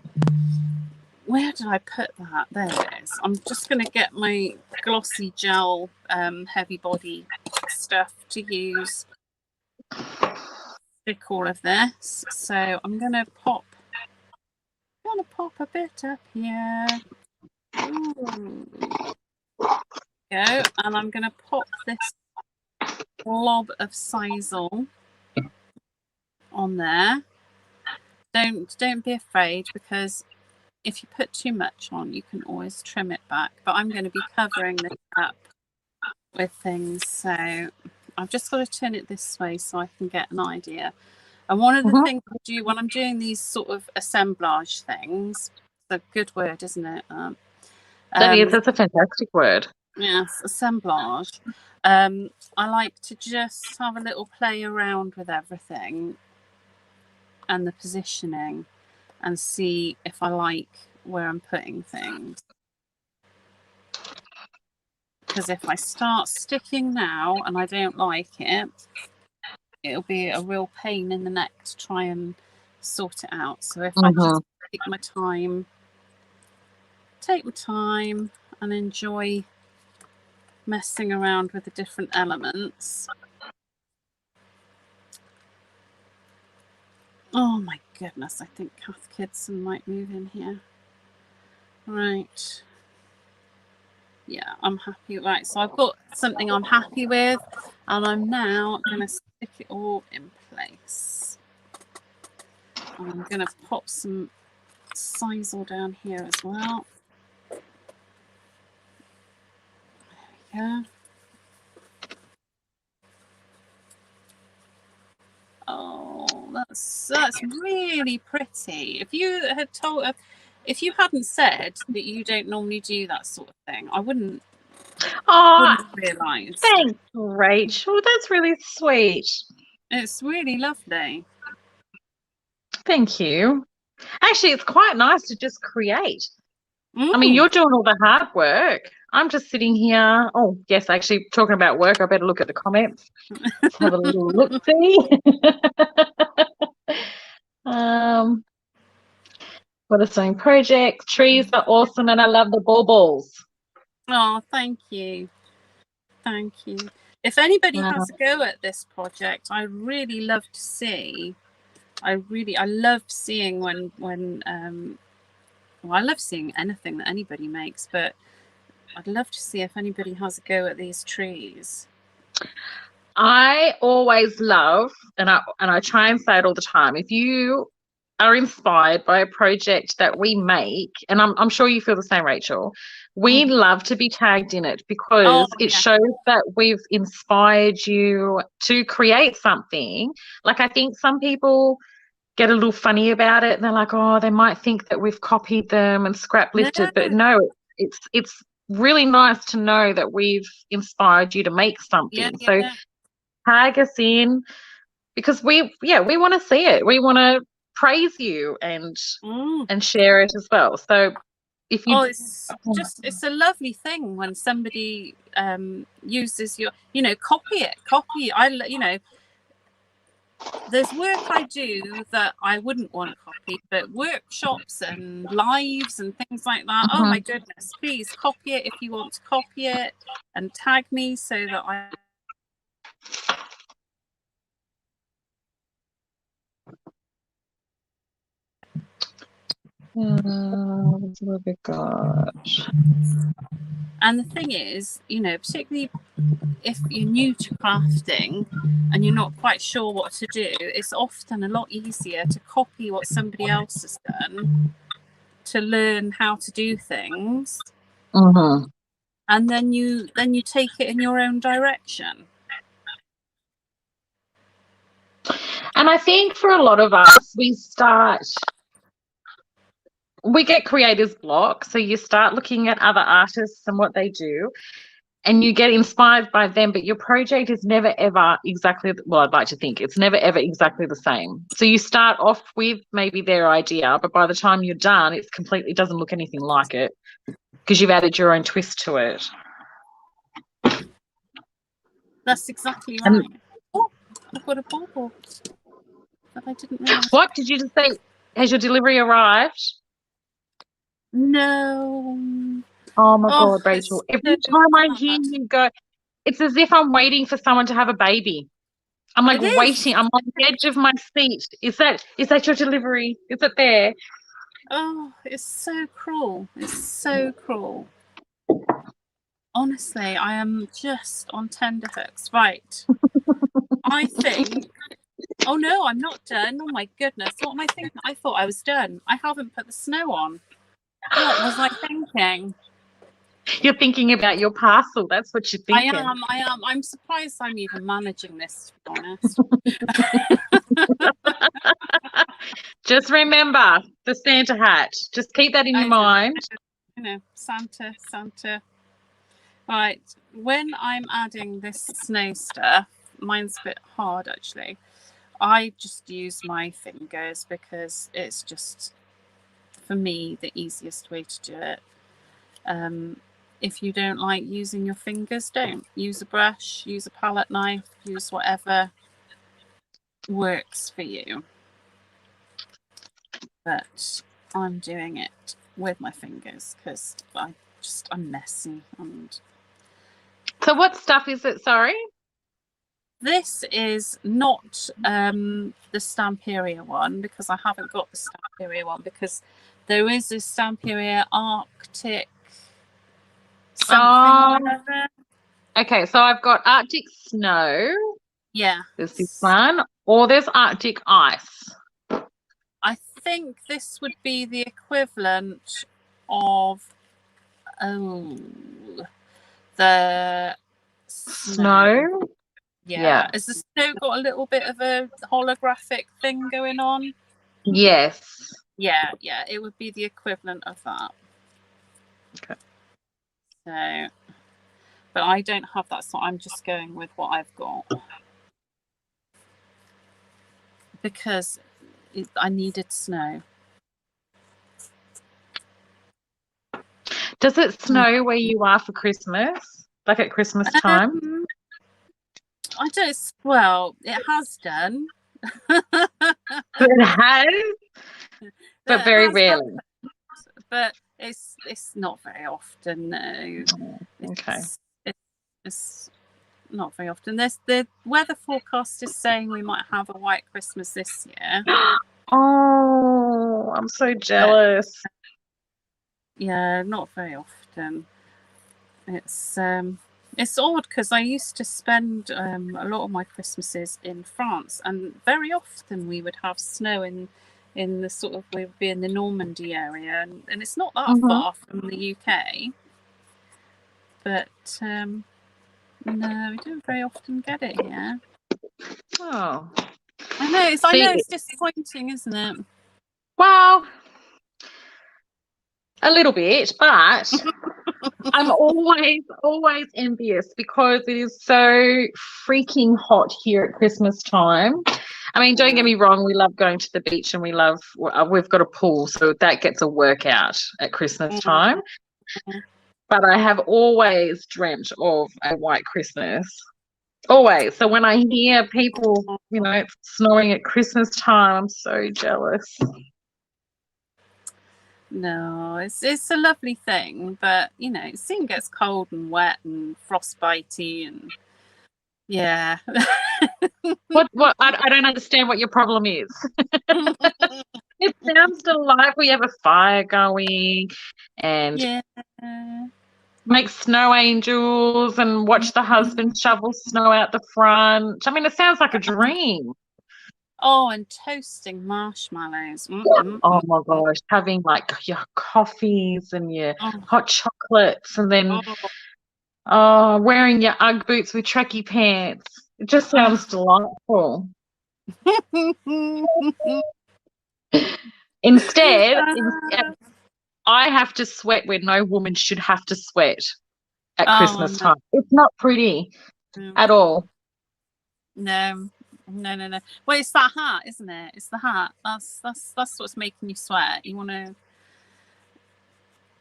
where did I put that? There it is. I'm just gonna get my glossy gel heavy body stuff to use. Stick all of this. So I'm gonna pop a bit up here. Ooh. Go, and I'm gonna pop this blob of sisal on there. Don't be afraid, because if you put too much on, you can always trim it back. But I'm going to be covering this up with things, so I've just got to turn it this way so I can get an idea. And one of the things I do when I'm doing these sort of assemblage things, it's a good word, isn't it? That is, that's a fantastic word. Yes, assemblage. I like to just have a little play around with everything and the positioning and see if I like where I'm putting things. Because if I start sticking now and I don't like it, it'll be a real pain in the neck to try and sort it out. So if I just take my time and enjoy messing around with the different elements. Oh my goodness, I think Kath Kidson might move in here. Right. Yeah, I'm happy. Right, so I've got something I'm happy with, and I'm now going to stick it all in place. And I'm going to pop some sisal down here as well. There we go. Oh, that's really pretty. If you hadn't said that you don't normally do that sort of thing, I wouldn't realise. Thanks, Rachel. That's really sweet. It's really lovely. Thank you. Actually, it's quite nice to just create. I mean, you're doing all the hard work. I'm just sitting here. Oh, yes, actually, talking about work, I better look at the comments. Let's have a little look-see. What a sewing project. Trees are awesome, and I love the baubles. Oh, thank you. Thank you. If anybody has a go at this project, I really love to see. I love seeing when I love seeing anything that anybody makes, but I'd love to see if anybody has a go at these trees. I always love, and I try and say it all the time, if you are inspired by a project that we make, and I'm sure you feel the same, Rachel, we love to be tagged in it because it shows that we've inspired you to create something. Like, I think some people get a little funny about it and they're like, oh, they might think that we've copied them and scrap lifted, but no, it's really nice to know that we've inspired you to make something. So tag us in, because we want to see it. We want to praise you and share it as well. So if you it's a lovely thing when somebody uses your, copy it. There's work I do that I wouldn't want copied, but workshops and lives and things like that, oh my goodness, please copy it if you want to copy it and tag me so that I That's a little bit gosh. And the thing is, particularly if you're new to crafting and you're not quite sure what to do, it's often a lot easier to copy what somebody else has done to learn how to do things, and then you take it in your own direction. And I think for a lot of us, we get creator's block. So you start looking at other artists and what they do, and you get inspired by them, but your project is never ever exactly, well, I'd like to think it's never ever exactly the same. So you start off with maybe their idea, but by the time you're done, it completely doesn't look anything like it because you've added your own twist to it. That's exactly right. Oh, I've got a bauble that I didn't realize. What did you just say? Has your delivery arrived? No. Oh my God, Rachel. Every time I hear you go, it's as if I'm waiting for someone to have a baby. I'm like waiting. I'm on the edge of my seat. Is that your delivery? Is it there? Oh, it's so cruel. It's so cruel. Honestly, I am just on tenterhooks. Right. I think. Oh no, I'm not done. Oh my goodness. What am I thinking? I thought I was done. I haven't put the snow on. What was I thinking? You're thinking about your parcel. That's what you're thinking. I am. I'm surprised I'm even managing this, to be honest. Just remember the Santa hat. Just keep that in your mind. Santa. Right. When I'm adding this snow stuff, mine's a bit hard actually. I just use my fingers because it's just, for me, the easiest way to do it. If you don't like using your fingers, don't. Use a brush, use a palette knife, use whatever works for you. But I'm doing it with my fingers because I'm messy. So what stuff is it, sorry? This is not the Stamperia one, because I haven't got the Stamperia one, because there is a Stamperia Arctic something. Okay, so I've got Arctic Snow. Yeah. There's this one. Or there's Arctic Ice. I think this would be the equivalent of the Snow? Yeah. Has the snow got a little bit of a holographic thing going on? Yes. Yeah, it would be the equivalent of that. Okay. So, but I don't have that, so I'm just going with what I've got because I needed snow. Does it snow where you are for Christmas? Like at Christmas time? I don't. Well, it has done. It has, but very rarely. But it's not very often. No. Okay. It's not very often. The weather forecast is saying we might have a white Christmas this year. Oh, I'm so jealous. Yeah, not very often. It's odd because I used to spend a lot of my Christmases in France, and very often we would have snow in the sort of, we'd be in the Normandy area, and it's not that far from the UK. But no, we don't very often get it here. Oh, I know it's disappointing, isn't it? Well, a little bit, but I'm always envious because it is so freaking hot here at Christmas time. I mean, don't get me wrong, we love going to the beach and we've got a pool, so that gets a workout at Christmas time. But I have always dreamt of a white Christmas. Always. So when I hear people, it's snowing at Christmas time, I'm so jealous. No, it's a lovely thing, but it soon gets cold and wet and frostbitey, and yeah. What? I don't understand what your problem is. It sounds delightful. We have a fire going and make snow angels and watch the husband shovel snow out the front. I mean, it sounds like a dream. Oh, and toasting marshmallows. Oh my gosh, having like your coffees and your hot chocolates, and then wearing your Ugg boots with tracky pants. It just sounds delightful. Instead, I have to sweat where no woman should have to sweat at Christmas time. It's not pretty at all. No. Well, it's that hat, isn't it? It's the hat. That's what's making you sweat. You want to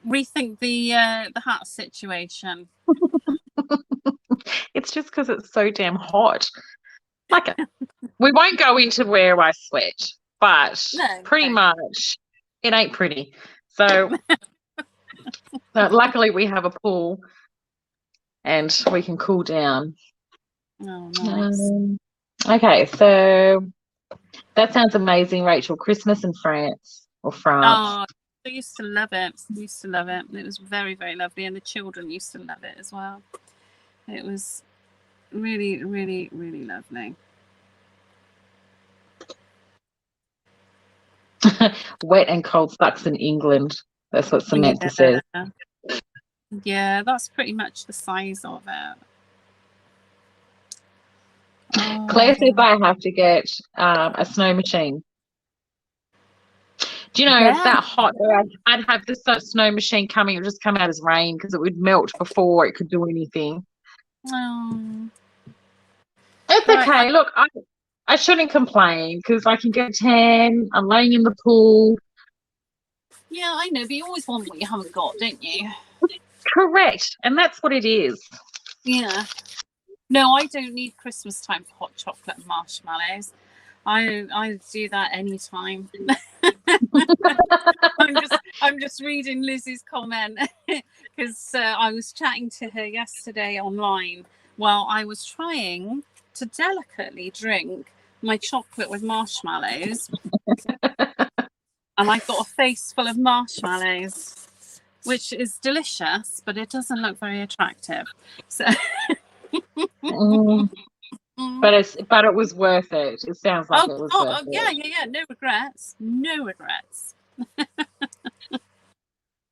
rethink the hat situation. It's just because it's so damn hot. Like, we won't go into where I sweat, but pretty much it ain't pretty. So luckily we have a pool and we can cool down. Oh, nice. Okay, so that sounds amazing, Rachel. Christmas in France or France. Oh, I used to love it. It was very, very lovely, and the children used to love it as well. It was really, really, really lovely. Wet and cold sucks in England. That's what Samantha says. Yeah, that's pretty much the size of it. Claire says I have to get a snow machine. Do you know, it's that hot that I'd have this snow machine coming, it would just come out as rain because it would melt before it could do anything. Oh. It's okay. Look, I shouldn't complain because I can get a tan. I'm laying in the pool. Yeah, I know, but you always want what you haven't got, don't you? Correct. And that's what it is. Yeah. No, I don't need Christmas time for hot chocolate and marshmallows. I do that anytime. I'm just reading Lizzie's comment because I was chatting to her yesterday online while I was trying to delicately drink my chocolate with marshmallows, and I got a face full of marshmallows, which is delicious, but it doesn't look very attractive. So. Mm. But it was worth it. It sounds like it was worth yeah, it. yeah. No regrets. No regrets.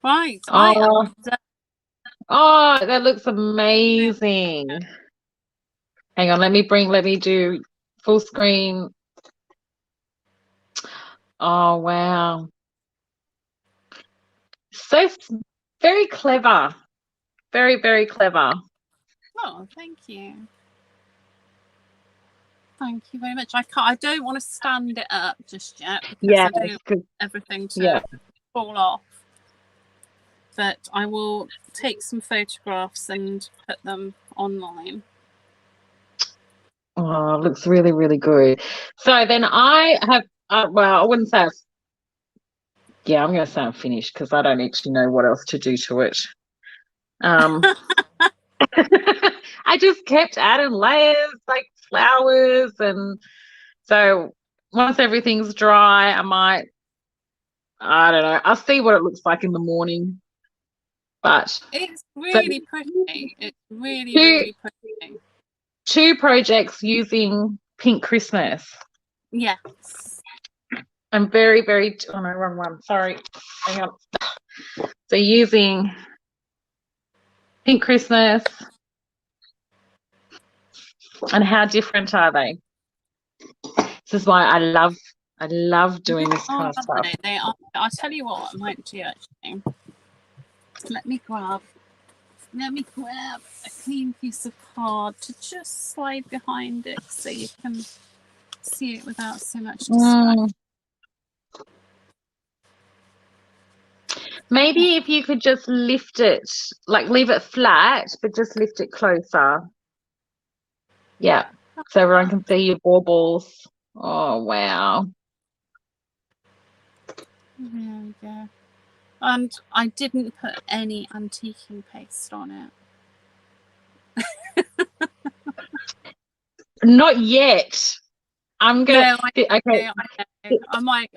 Right. Oh, that looks amazing. Hang on, let me do full screen. Oh, wow. So very clever. Very, very clever. Oh, thank you. Thank you very much. I don't want to stand it up just yet because I don't want everything to fall off. But I will take some photographs and put them online. Oh, it looks really, really good. So then I have, well, I wouldn't say, yeah, I'm going to say I'm finished because I don't actually know what else to do to it. I just kept adding layers like flowers, and so once everything's dry, I don't know, I'll see what it looks like in the morning. But it's really pretty. It's really, really pretty. 2 projects using Pink Christmas. Yes. I'm very, very, oh no, wrong one. Sorry. Hang on. So using Pink Christmas, and how different are they? This is why I love doing this kind of stuff. They are. I'll tell you what I might do actually. Let me grab a clean piece of card to just slide behind it so you can see it without so much distraction. Maybe if you could just lift it, like leave it flat, but just lift it closer. Yeah, so everyone can see your baubles. Oh, wow. There we go. And I didn't put any antiquing paste on it. Not yet. I'm gonna. No, okay. I might.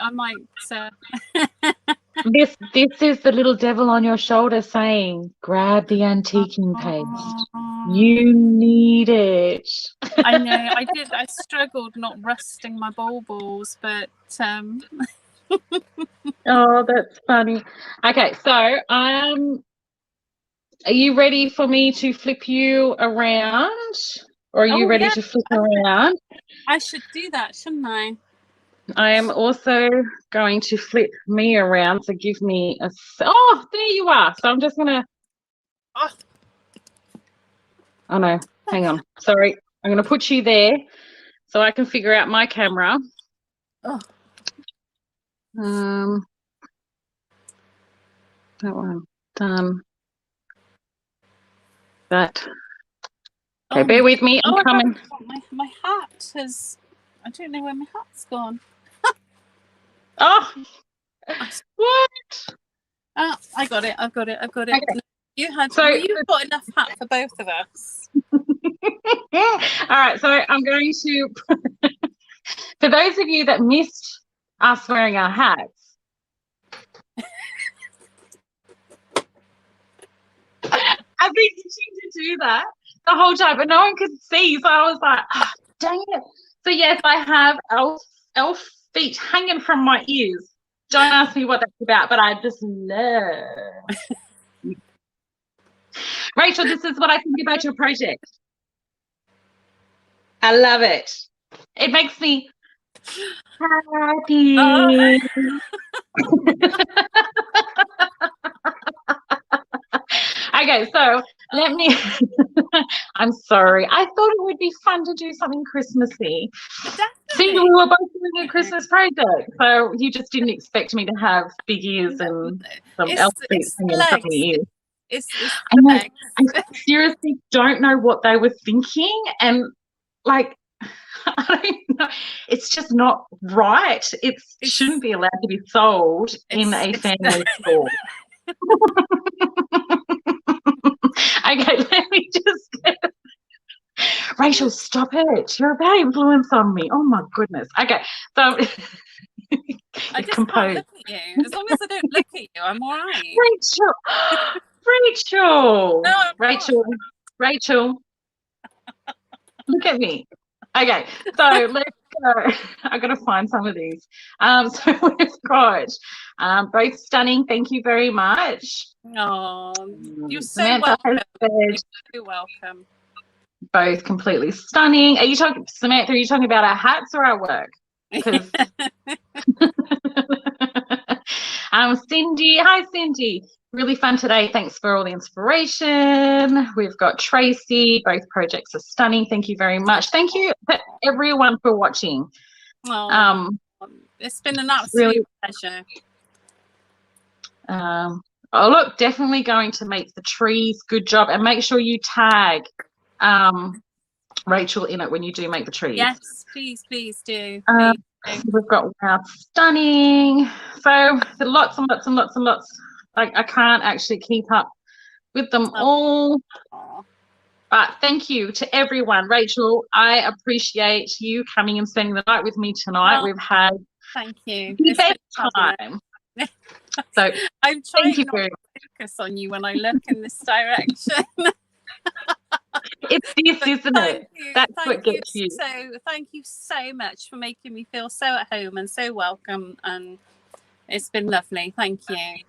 This is the little devil on your shoulder saying, "Grab the antiquing paste. You need it." I know. I struggled not rusting my baubles, but. Oh, that's funny. Okay, so are you ready for me to flip you around, or are you ready to flip around? I should do that, shouldn't I? I am also going to flip me around, so give me a... Oh, there you are. So I'm just going to... Oh, no. Hang on. Sorry. I'm going to put you there so I can figure out my camera. Oh. That one. Done. That. Okay, bear with me. I'm coming. My hat has... I don't know where my hat's gone. Oh, what? I got it. I've got it. Okay. You've got enough hat for both of us. All right, so I'm going to, for those of you that missed us wearing our hats, I've been itching to do that the whole time, but no one could see, so I was like, oh, dang it. So yes, I have elf feet hanging from my ears. Don't ask me what that's about, but I just love. Rachel, this is what I think about your project. I love it. It makes me happy. Okay, so let me... I'm sorry. I thought it would be fun to do something Christmassy. See, we were both doing a Christmas project, so you just didn't expect me to have big ears and some elf feet hanging from my ears. I seriously don't know what they were thinking, and like, I don't know, it's just not right. It shouldn't be allowed to be sold in a family store. Okay, let me just get... Rachel, stop it. You're a bad influence on me. Oh my goodness. Okay, so I just can't look at you. As long as I don't look at you, I'm all right. Rachel. No, Rachel. Look at me. Okay, so let's go. I've got to find some of these. So we've got both stunning. Thank you very much. Oh, you're so Samantha welcome. has said You're welcome. both completely stunning. Are you talking, Samantha? Are you talking about our hats or our work? Because Cindy, hi Cindy. Really fun today. Thanks for all the inspiration. We've got Tracy. Both projects are stunning. Thank you very much. Thank you to everyone for watching. Oh, it's been an absolute pleasure. Oh, look, definitely going to make the trees. Good job. And make sure you tag Rachel in it when you do make the trees. Yes, please do. We've got wow, stunning. So lots and lots and lots and lots. I can't actually keep up with them all. But thank you to everyone. Rachel, I appreciate you coming and spending the night with me tonight. We've had thank you. the best time. So I'm trying not to focus on you when I look in this direction. It's this, isn't it? That's what gets you. So thank you so much for making me feel so at home and so welcome, and it's been lovely. Thank you.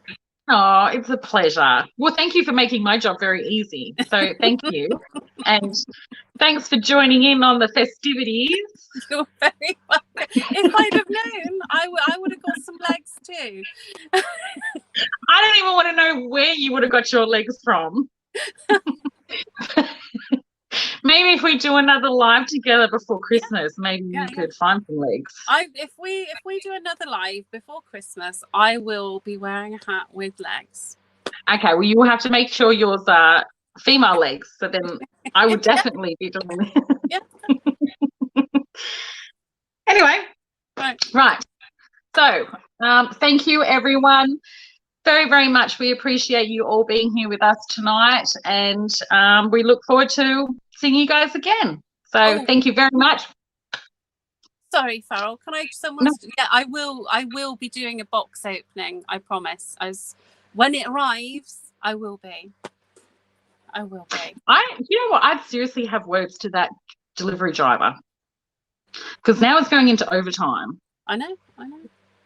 Oh, it's a pleasure. Well, thank you for making my job very easy. So thank you. And thanks for joining in on the festivities. You're very welcome. If I'd have known, I would have got some legs too. I don't even want to know where you would have got your legs from. Maybe if we do another live together before Christmas, maybe you could find some legs. If we do another live before Christmas, I will be wearing a hat with legs. Okay, well, you will have to make sure yours are female legs. So then I would definitely be doing it. Yeah. Anyway, right. So thank you, everyone. Very, very much. We appreciate you all being here with us tonight, and we look forward to seeing you guys again. So thank you very much. Sorry, Farrel. Can I? Yeah, I will be doing a box opening. I promise. When it arrives, I will be. You know what? I'd seriously have words to that delivery driver, because now it's going into overtime. I know.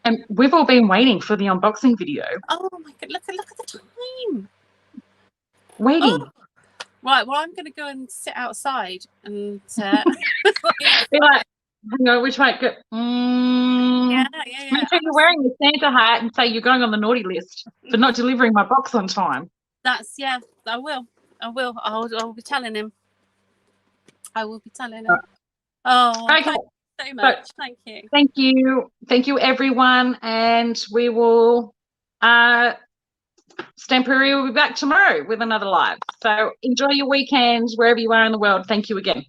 And we've all been waiting for the unboxing video. Oh my God! Look at the time. Waiting. Oh. Right. Well, I'm going to go and sit outside and. Be like, hang on, which way? Go. Yeah. Make sure you're wearing the Santa hat and say you're going on the naughty list for not delivering my box on time. I will. I'll be telling him. I will be telling him. Oh, okay. Thank you so much. Thank you. Thank you, everyone, and we will. Stamperia will be back tomorrow with another live. So enjoy your weekend wherever you are in the world. Thank you again.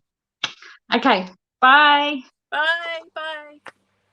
Okay. Bye. Bye.